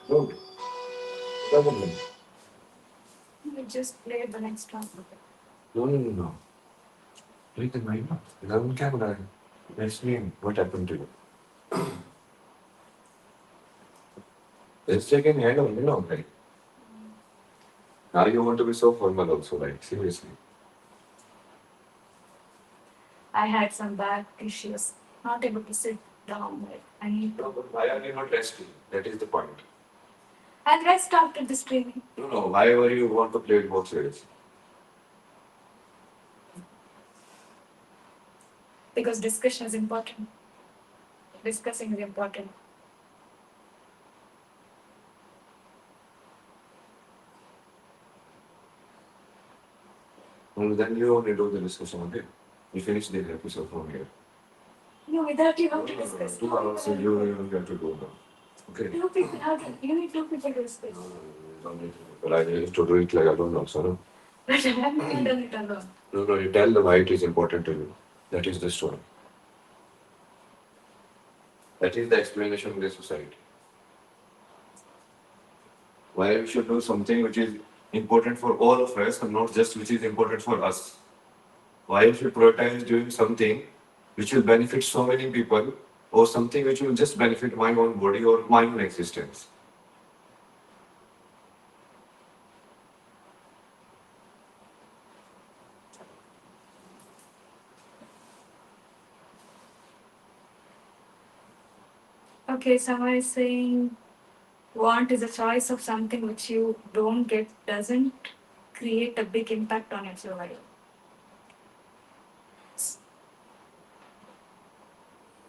Good. Double one. We just played the next one. No. Wait a minute. Eleven camera. Explain what happened to you. Let's take an hand on, right? Now you want to be so formal also, right? Seriously. I had some back issues, not able to sit down. Like, I need No, to. but why are you not resting? That is the point. I'll rest after this training. No. Why are you want to play both sides? Because discussion is important. Discussing is important. Well, then you only do the discussion, okay? You finish the episode from here. No, without you have to discuss. 2 hours, so you have to go now. Okay? Two people have to, you need two people to discuss. Don't need to. But I need to do it like alone also, no? But I haven't done it alone. No, you tell them why it is important to you. That is the story. That is the explanation of the society. Why we should do something which is important for all of us and not just which is important for us. Why we should prioritize doing something which will benefit so many people or something which will just benefit my own body or my own existence. Okay, someone is saying want is a choice of something which you don't get, doesn't create a big impact on your survival.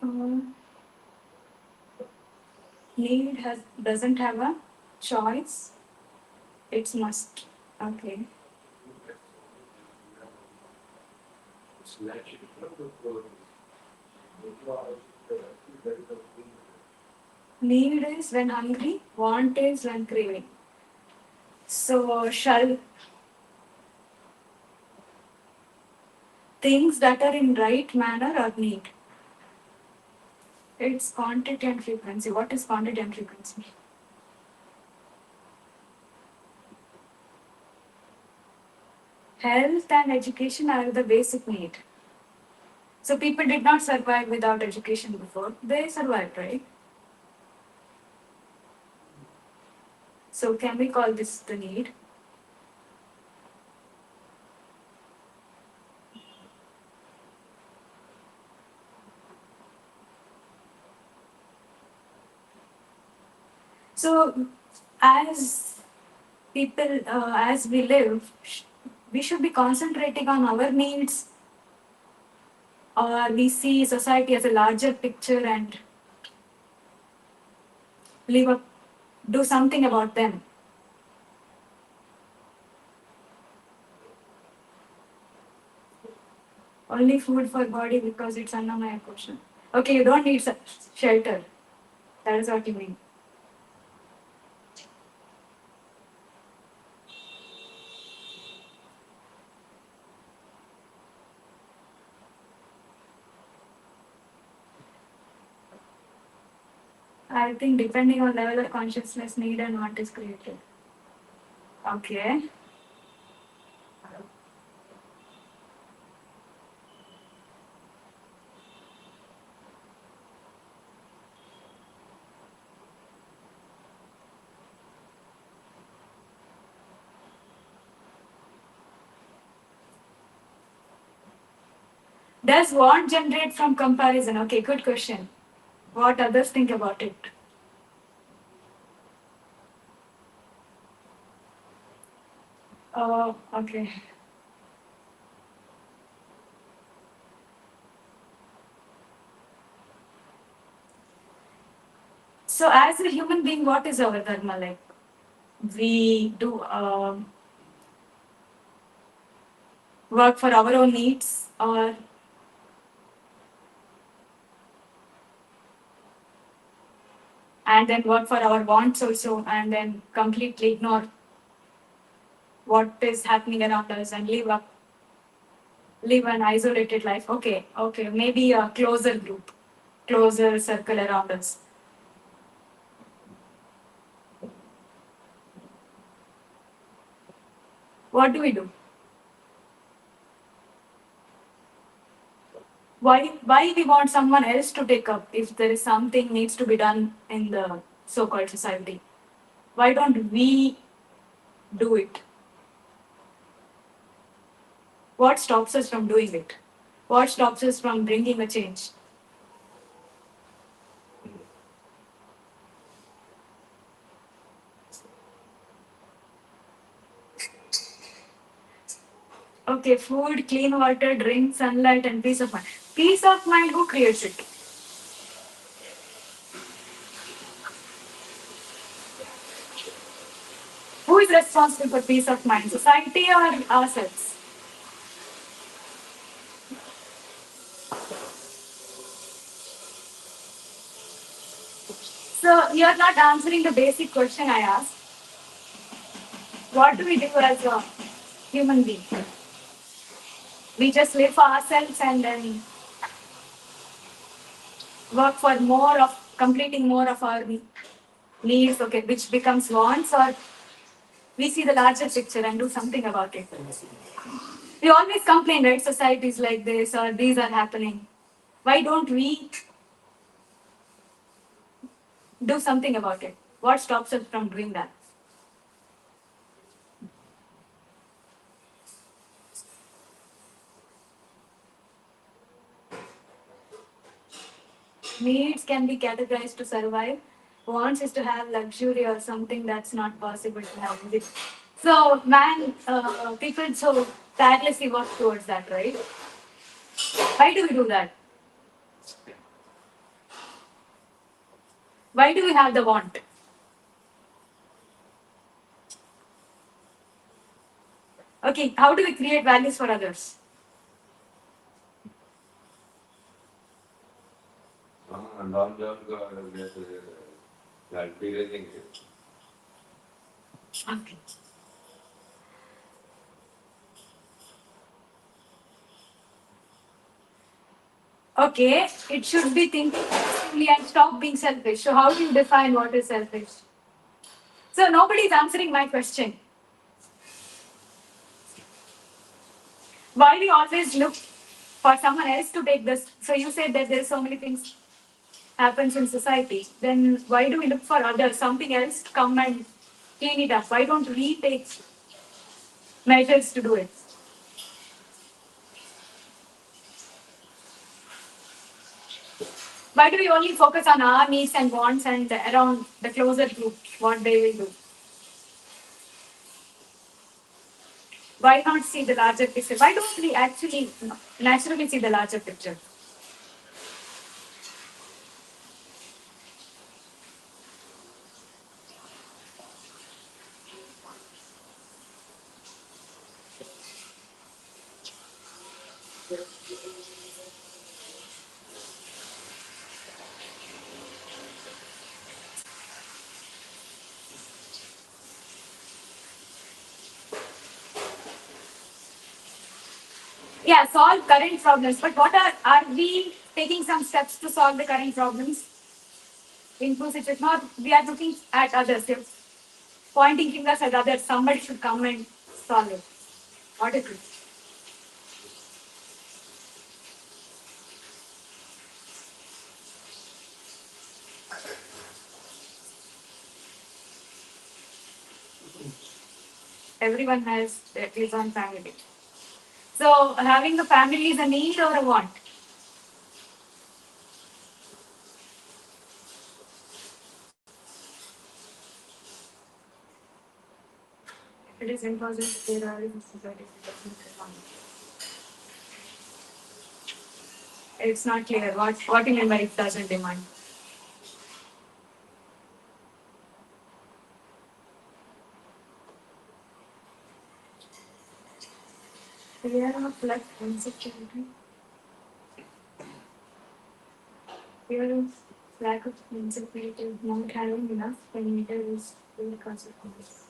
Um, need doesn't have a choice. It's must. Okay. Need is when hungry, want is when craving. So shall things that are in right manner are need. It's quantity and frequency. What is quantity and frequency? Health and education are the basic need. So people did not survive without education before. They survived, right? So can we call this the need? So as people, as we live, we should be concentrating on our needs, or we see society as a larger picture and live up, do something about them. Only food for body because it's Annamaya question. Okay, you don't need shelter. That is what you mean. I think depending on level of consciousness, need and want is created. Okay. Does want generate from comparison? Okay, good question. What others think about it? Okay. So, as a human being, what is our dharma like? We do work for our own needs, or and then work for our wants also, and then completely ignore what is happening around us and live an isolated life. Okay, maybe a closer group, closer circle around us. What do we do? Why we want someone else to take up if there is something needs to be done in the so-called society? Why don't we do it? What stops us from doing it? What stops us from bringing a change? Okay, food, clean water, drink, sunlight, and peace of mind. Peace of mind, who creates it? Who is responsible for peace of mind? Society or ourselves? So you're not answering the basic question I asked. What do we do as a human being? We just live for ourselves and then work for more of completing more of our needs, okay, which becomes wants, or we see the larger picture and do something about it. We always complain, right? Societies like this or these are happening. Why don't we do something about it? What stops us from doing that? Needs can be categorized to survive. Wants is to have luxury or something that's not possible to have. So, people so tirelessly work towards that, right? Why do we do that? Why do we have the want? Okay, how do we create values for others? Okay. Okay, it should be thinking positively and stop being selfish. So, how do you define what is selfish? So, nobody is answering my question. Why we always look for someone else to take this? So, you said that there's so many things happens in society. Then, why do we look for others, something else to come and clean it up? Why don't we take measures to do it? Why do we only focus on our needs and wants and around the closer group, what they will do? Why not see the larger picture? Why don't we actually naturally see the larger picture? Yeah, solve current problems. But what are we taking some steps to solve the current problems? Inclusive, it's not, we are looking at others. If pointing fingers at others, somebody should come and solve it. What is it? Everyone has his own family. So having a family is a need or a want? It is impossible. There are in society that doesn't want. It's not clear. What do you mean by it doesn't demand? Fear of lack insecurity. Fear of lack of insecurity, not having enough when neither is real consequence.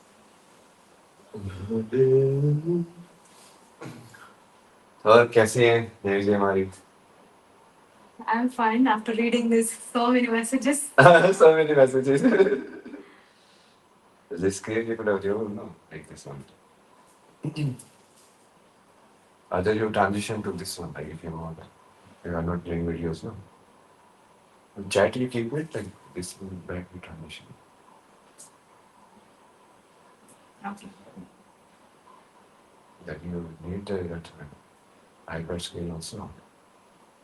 और कैसे हैं देवी हमारी? I'm fine after reading this so many messages. So many messages. This screen you could have given, no, like this one. Other you transition to this one, like if you want. You are not doing videos, no. Chat you keep it like this one back to transition. Okay. That you need that iPad screen also.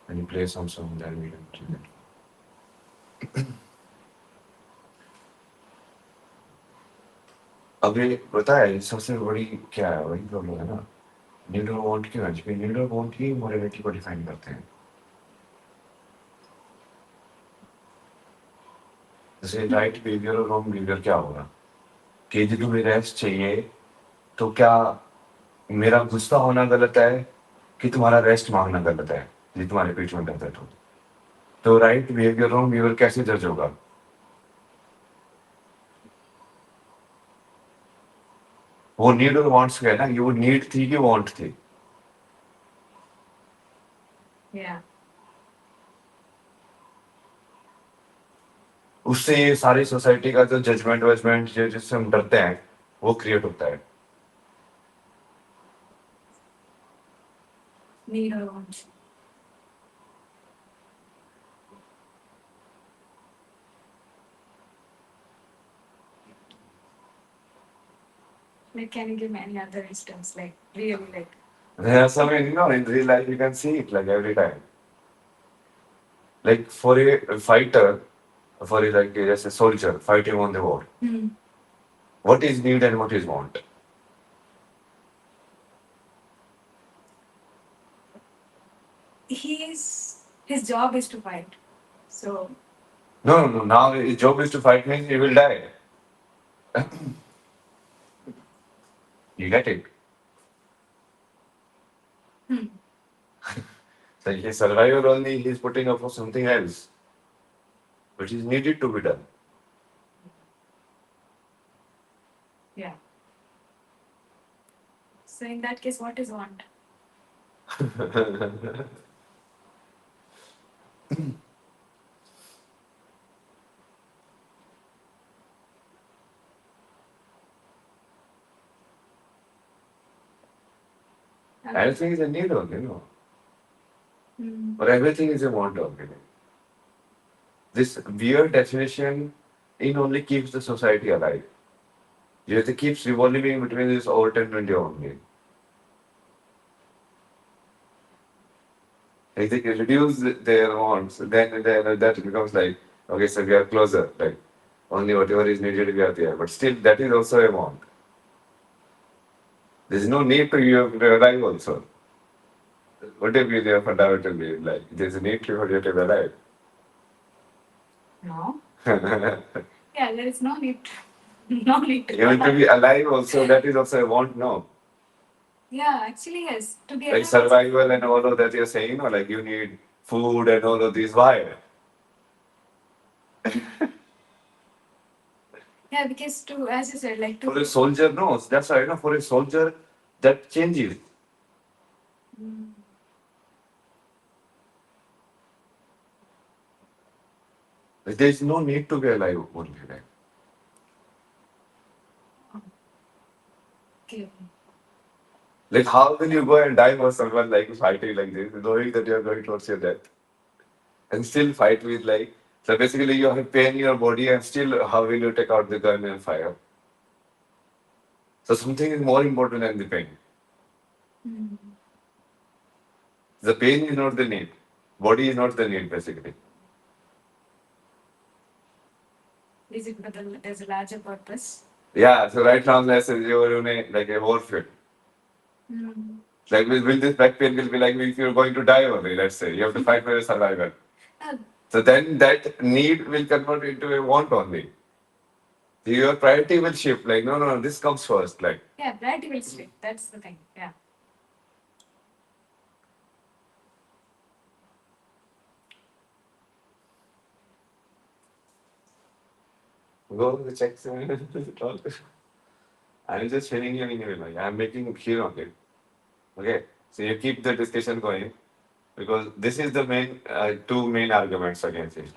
And you play some song, then we can do it. अभी पता है सबसे बड़ी क्या है वही problem है ना न्यूट्रल वांट क्यों है क्योंकि न्यूट्रल वांट ही मोरालिटी को डिफाइन करते हैं जैसे राइट बिहेवियर और रॉन्ग बिहेवियर क्या होगा कि यदि तुम्हें रेस्ट चाहिए तो क्या मेरा गुस्सा होना गलत है कि तुम्हारा रेस्ट मांगना गलत है यदि तुम्हारे पेट में दर्द है तो राइट बिहेवियर रॉन्ग बिहेवियर कैसे जज होगा वो नीड और वांट्स का है ना ये वो नीड थी कि वांट थी Yeah. उससे ये सारी सोसाइटी का जो जजमेंट वजमेंट जिससे हम डरते हैं वो क्रिएट होता है Need or want. Like, can you give me any other instance? Like, really, like. there are some in real life you can see it like every time like for a fighter for a like as a soldier fighting on the war what is need and what is want His job is to fight. So. no now his job is to fight means he will die you get it so his survival only he is putting up for something else which is needed to be done Yeah. So in that case, what is want? everything is a need only or everything is a want only this weird definition in only keeps the society alive it keeps revolving between this alternate only if they reduce their wants, then that becomes like, okay, so we are closer, like only whatever is needed we are there. But still, that is also a want. There is no need to you arrive also. Whatever is your fundamental need, like there is a need for you to arrive. No. Yeah, there is no need. No need to. Even to be alive also, that is also a want, no. Yeah, actually, yes. To be Like alive. survival and all of that you're saying, like you need food and all of these. Why? Yeah, because to, as you said, like to. For a soldier, no. That's why, for a soldier, that changes. There's no need to be alive only. Like. Okay. Like, how will you go and die for someone like fighting like this, knowing that you are going towards your death, and still fight with like? So basically, you have pain in your body, and still, how will you take out the gun and fire? So something is more important than the pain. Mm. The pain is not the need. Body is not the need, basically. Is it because there's a larger purpose? Yeah. So right now, let's say you're in a like a warfare. Mm. Like, will this back pain will be like if you're going to die only? Let's say you have to fight for your survival. Uh, So then that need will convert into a want only. Your priority will shift. Like, no, this comes first. Like, yeah, priority will stick. That's the thing. Yeah. go to the checks. I'm just sharing your email. Like, I'm making here only. Okay. So you keep the discussion going because this is the main two main arguments against it.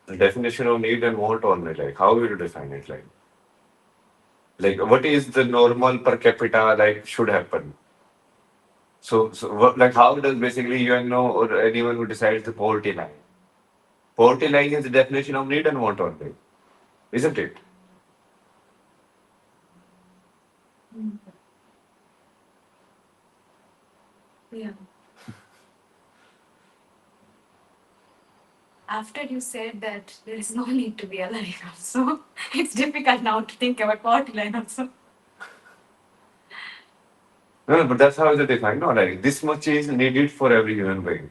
The definition of need and want only. Like, how will you define it? Like what is the normal per capita like should happen? So what, like how does basically UNO or anyone who decides the poverty line? Poverty line is the definition of need and want only, isn't it? Mm. Yeah. After you said that there is no need to be alive, also, it's difficult now to think about poverty line also. No, but that's how it's defined. No, like this much is needed for every human being.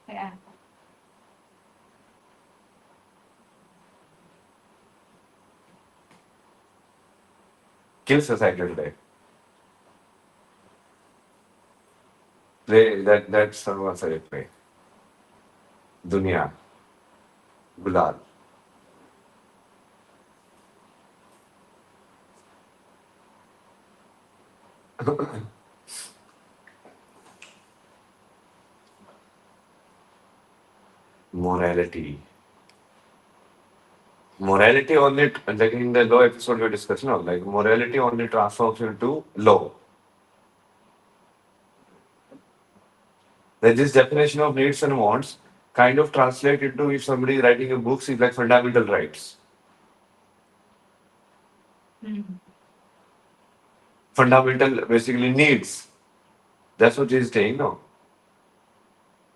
Yeah. Kill society today. Play that someone said play. Dunya. Gulal. Morality. Morality only, like in the law episode we discussed now, like morality only transforms into law. Like this definition of needs and wants kind of translate into if somebody is writing a book, is like fundamental rights. Mm. Fundamental basically needs. That's what he's saying, no?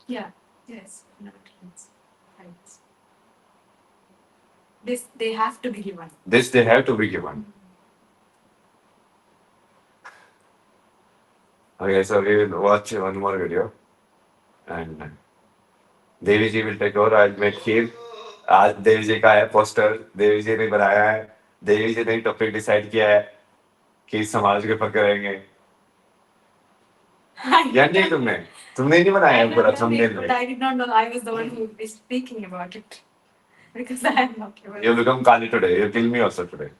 Yeah. Yes. No, it's right. This they have to be given. This they have to be given. Okay, so we will watch one more video and Devi ji will take over. I'll make खीर. आज देवी जी का है poster, देवी जी ने बनाया है, देवी जी ने topic decide किया है कि समाज के ऊपर करेंगे. या नहीं तुमने नहीं बनाया है पूरा thumbnail But में. I did not know I was the one who is speaking about it because I am not able. You become Kali today. You kill me also today.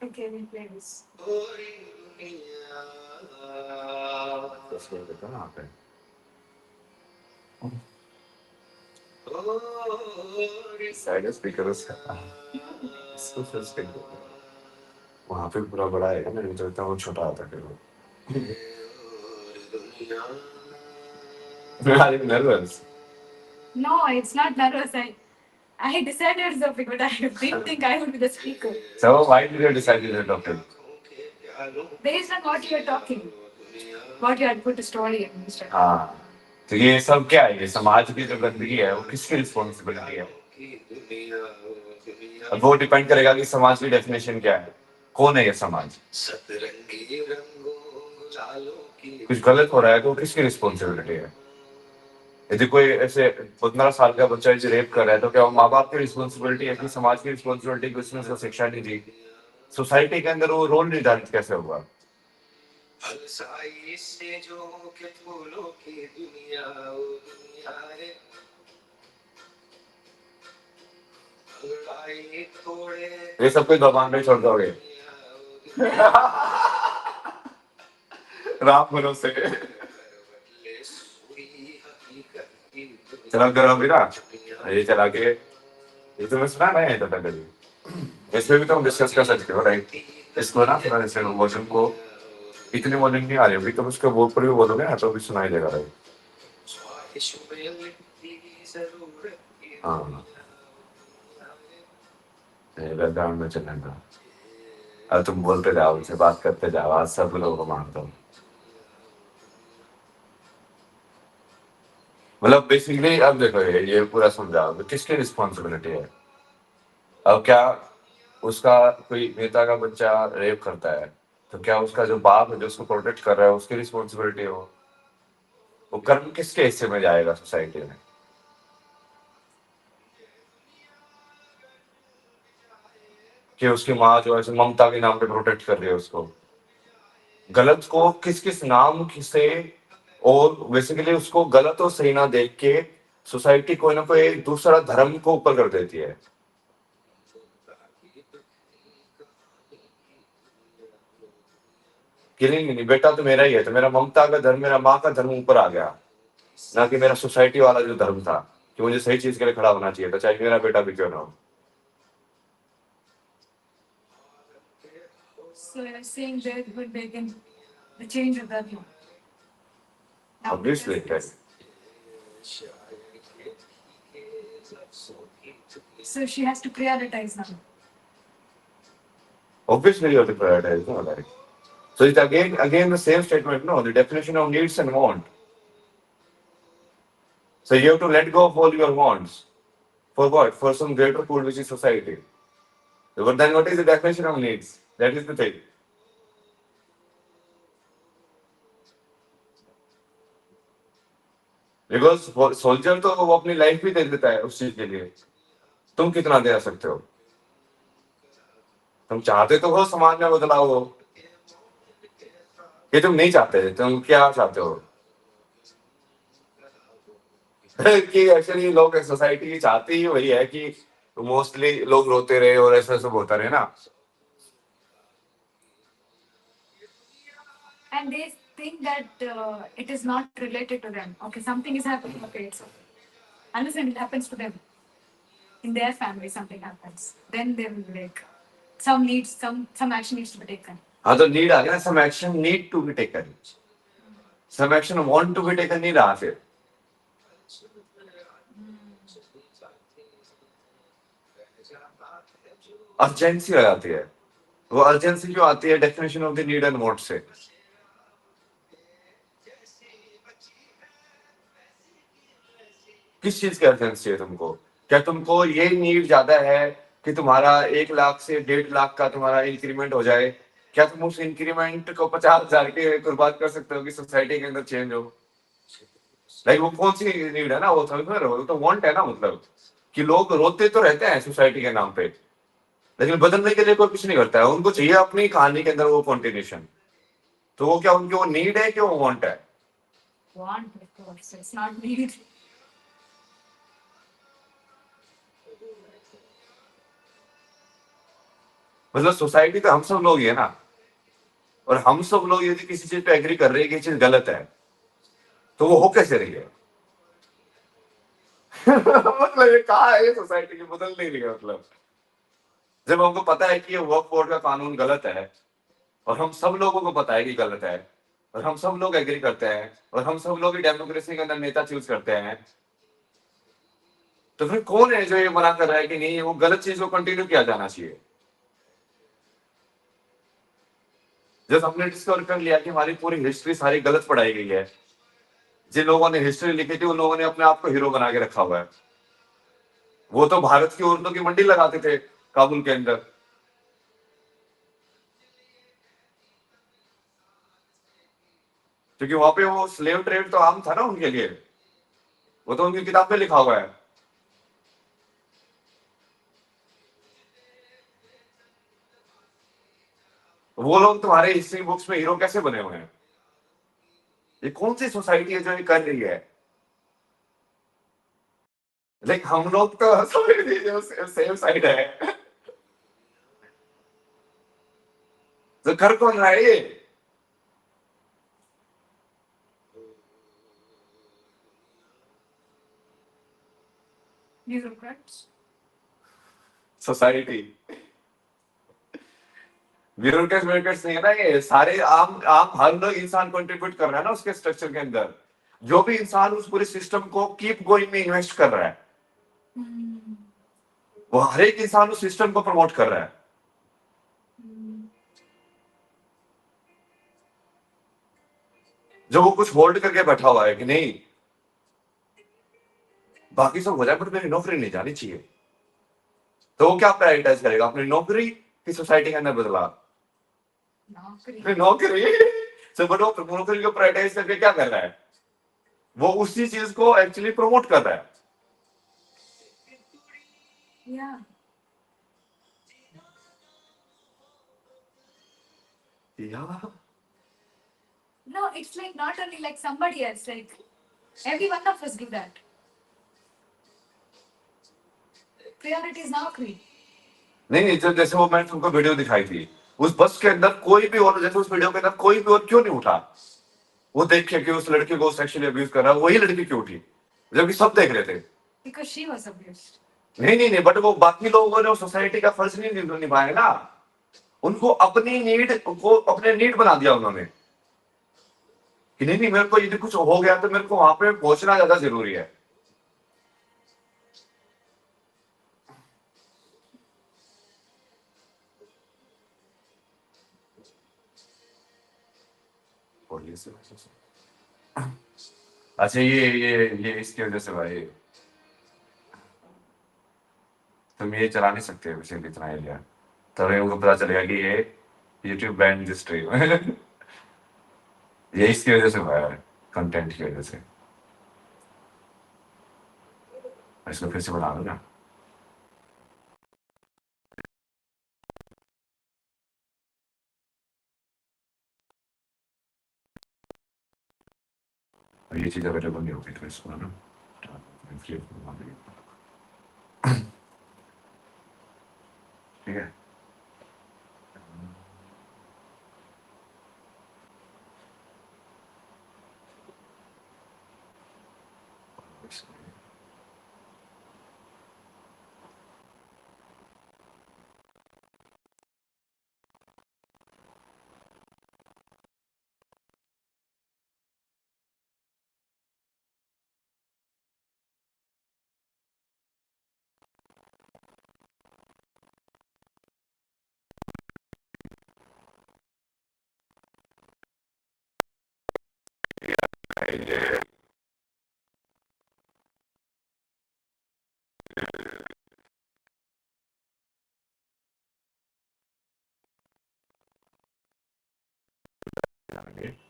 Okay, we play this. Side speaker वहाँ पे पूरा बड़ा है ना, मुझे लगता है वो छोटा आता है वो. I'm nervous. No, it's not nervous. I decided the topic, but I didn't think I would be the speaker. So why did you decide to do topic? Based on what you are talking, what you had put a story in Instagram. हाँ. तो ये सब क्या है? ये समाज की जो गंदगी है वो किसकी रिस्पॉन्सिबिलिटी है? अब वो डिपेंड करेगा कि समाज की डेफिनेशन क्या है. कौन है ये समाज? कुछ गलत हो रहा है तो किसकी रिस्पॉन्सिबिलिटी है? यदि कोई ऐसे 15 साल का बच्चा इसे रेप कर रहा है तो क्या वो माँ बाप की रिस्पॉन्सिबिलिटी है कि समाज की रिस्पॉन्सिबिलिटी कि उसने उसको शिक्षा नहीं दी? सोसाइटी के अंदर वो रोल निर्धारित कैसे होगा? ये सब कुछ भगवान पे छोड़ दोगे राम भरोसे चला करो अभी ना ये चला के ये तुम्हें सुना ना ये तो कभी इसमें भी तुम डिस्कस कर सकते हो राइट इसको ना थोड़ा जैसे वॉल्यूम को इतनी वॉल्यूम नहीं आ रही होगी तुम उसके वो पर भी बोलोगे ना तो भी सुनाई देगा राइट हाँ बैकग्राउंड में चलेगा अब तुम बोलते जाओ उनसे बात करते जाओ आज सब लोगों को मानता हूँ मतलब बेसिकली अब देखो ये पूरा समझाओ तो किसकी रिस्पॉन्सिबिलिटी है अब क्या उसका कोई नेता का बच्चा रेप करता है तो क्या उसका जो बाप है जो उसको प्रोटेक्ट कर रहा है उसकी रिस्पॉन्सिबिलिटी हो वो कर्म किसके हिस्से में जाएगा सोसाइटी में कि उसकी माँ जो है ममता के नाम पे प्रोटेक्ट कर रही है उसको गलत को किस किस नाम से और बेसिकली उसको गलत और सही ना देख के सोसाइटी कोई ना कोई दूसरा धर्म को ऊपर कर देती है कि नहीं बेटा तो मेरा ही है तो मेरा ममता का धर्म मेरा माँ का धर्म ऊपर आ गया ना कि मेरा सोसाइटी वाला जो धर्म था कि मुझे सही चीज के लिए खड़ा होना चाहिए था चाहे मेरा बेटा भी क्यों ना हो So you're saying there would be again the change of that law. Now, Obviously, because- So she has to prioritize now. obviously you have to prioritize, no? Like, so it's again the same statement, no? The definition of needs and want. So you have to let go of all your wants. For what? For some greater good, which is society. But then what is the definition of needs? That is the thing. Because soldier तो वो अपनी life भी दे देता है उस चीज के लिए तुम कितना दे सकते हो तुम चाहते तो हो समाज में बदलाव हो कि तुम नहीं चाहते तुम क्या चाहते हो कि एक्चुअली लोग सोसाइटी चाहती ही वही है कि मोस्टली लोग रोते रहे और ऐसा सब होता रहे ना And they think that it is not related to them. Okay, something is happening. Okay, it's okay. Unless when it happens to them, in their family, something happens. Then they will be like, some action needs to be taken. हाँ तो need आ गया ना some action need to be taken some action want to be taken नहीं रहा फिर urgency आ जाती है वो अर्जेंसी क्यों आती है definition of the need and want say किस चीज की अर्जेंसी है तुमको क्या तुमको ये नीड ज्यादा है कि तुम्हारा 1 लाख से 1.5 लाख का तुम्हारा इंक्रीमेंट हो जाए क्या तुम उस इंक्रीमेंट को 50,000 के कुर्बान कर सकते हो कि सोसाइटी के अंदर चेंज हो लाइक वो कौन सी नीड है ना वो समझ में वो तो वांट है ना मतलब कि लोग रोते तो रहते हैं सोसाइटी के नाम पे लेकिन बदलने के लिए कोई कुछ नहीं करता है उनको चाहिए अपनी कहानी के अंदर वो कंटिन्यूशन तो वो क्या उनकी वो नीड है कि वो वांट है Want, of course. It's not need. मतलब सोसाइटी तो हम सब लोग ही है ना और हम सब लोग यदि किसी चीज पे एग्री कर रहे हैं कि ये चीज गलत है तो वो हो कैसे रही है मतलब ये कहा है सोसाइटी की बदल नहीं रही है मतलब जब हमको पता है कि ये वर्क बोर्ड का कानून गलत है और हम सब लोगों को पता है कि गलत है और हम सब लोग एग्री करते हैं और हम सब लोग डेमोक्रेसी के अंदर नेता चूज करते हैं तो फिर कौन है जो ये मना कर रहा है कि नहीं वो गलत चीज को कंटिन्यू किया जाना चाहिए जब हमने डिस्कवर कर लिया कि हमारी पूरी हिस्ट्री सारी गलत पढ़ाई गई है जिन लोगों ने हिस्ट्री लिखी थी उन लोगों ने अपने आप को हीरो बना के रखा हुआ है वो तो भारत की औरतों की मंडी लगाते थे काबुल के अंदर क्योंकि वहां पे वो स्लेव ट्रेड तो आम था ना उनके लिए वो तो उनकी किताब में लिखा हुआ है वो लोग तुम्हारे हिस्ट्री बुक्स में हीरो कैसे बने हुए हैं ये कौन सी सोसाइटी है जो ये कर रही है लाइक हम लोग तो सेम साइड है, तो कर कौन रहा है ये? Bureaucrats. सोसाइटी। ब्यूरोक्रेट्स नहीं है ना, ये सारे आम आम हर लोग इंसान कंट्रीब्यूट कर रहा है ना उसके स्ट्रक्चर के अंदर। जो भी इंसान उस पूरे सिस्टम को कीप गोइंग में इन्वेस्ट कर रहा है, वो हर एक इंसान उस सिस्टम को प्रमोट कर रहा है। जो वो कुछ होल्ड करके बैठा हुआ है कि नहीं बाकी सब हो जाए बट मेरी नौकरी नहीं जानी चाहिए, तो वो क्या प्रायोरिटाइज करेगा, अपनी नौकरी की सोसाइटी के अंदर बदला? Nokri. नौकरी। तो बट वो नौकरी को प्रायोरिटाइज करके क्या कर रहा है, वो उसी चीज को एक्चुअली प्रमोट कर रहा है। Yeah. यार No, it's like not only like somebody else, like every one of us do that. Priority is Nokri. नहीं, जब जैसे वो मैंने तुमको वीडियो दिखाई थी, उस बस के अंदर कोई भी और, जैसे उस वीडियो के अंदर कोई भी और क्यों नहीं उठा? वो देख के कि उस लड़के को सेक्सुअली अब्यूज कर रहा है, वही लड़की क्यों उठी जबकि सब देख रहे थे? Because she was abused. नहीं, बट वो बाकी लोगों ने सोसाइटी का फर्ज नहीं निभाया ना, उनको अपनी नीड को अपने नीड बना दिया उन्होंने कि नहीं, मेरे को यदि कुछ हो गया तो मेरे को वहां पे पहुंचना ज्यादा जरूरी है। अच्छा, ये इसकी वजह से भाई तुम ये चला नहीं सकते वैसे इतना एरिया, तभी उनको पता चलेगा कि ये यूट्यूब बैन दिस स्ट्रीम। ये इसकी वजह से हुआ है, कंटेंट की वजह से। इसको फिर से बना दो ना। और ये चीज अवेलेबल नहीं होगी तो इसको ना ठीक है।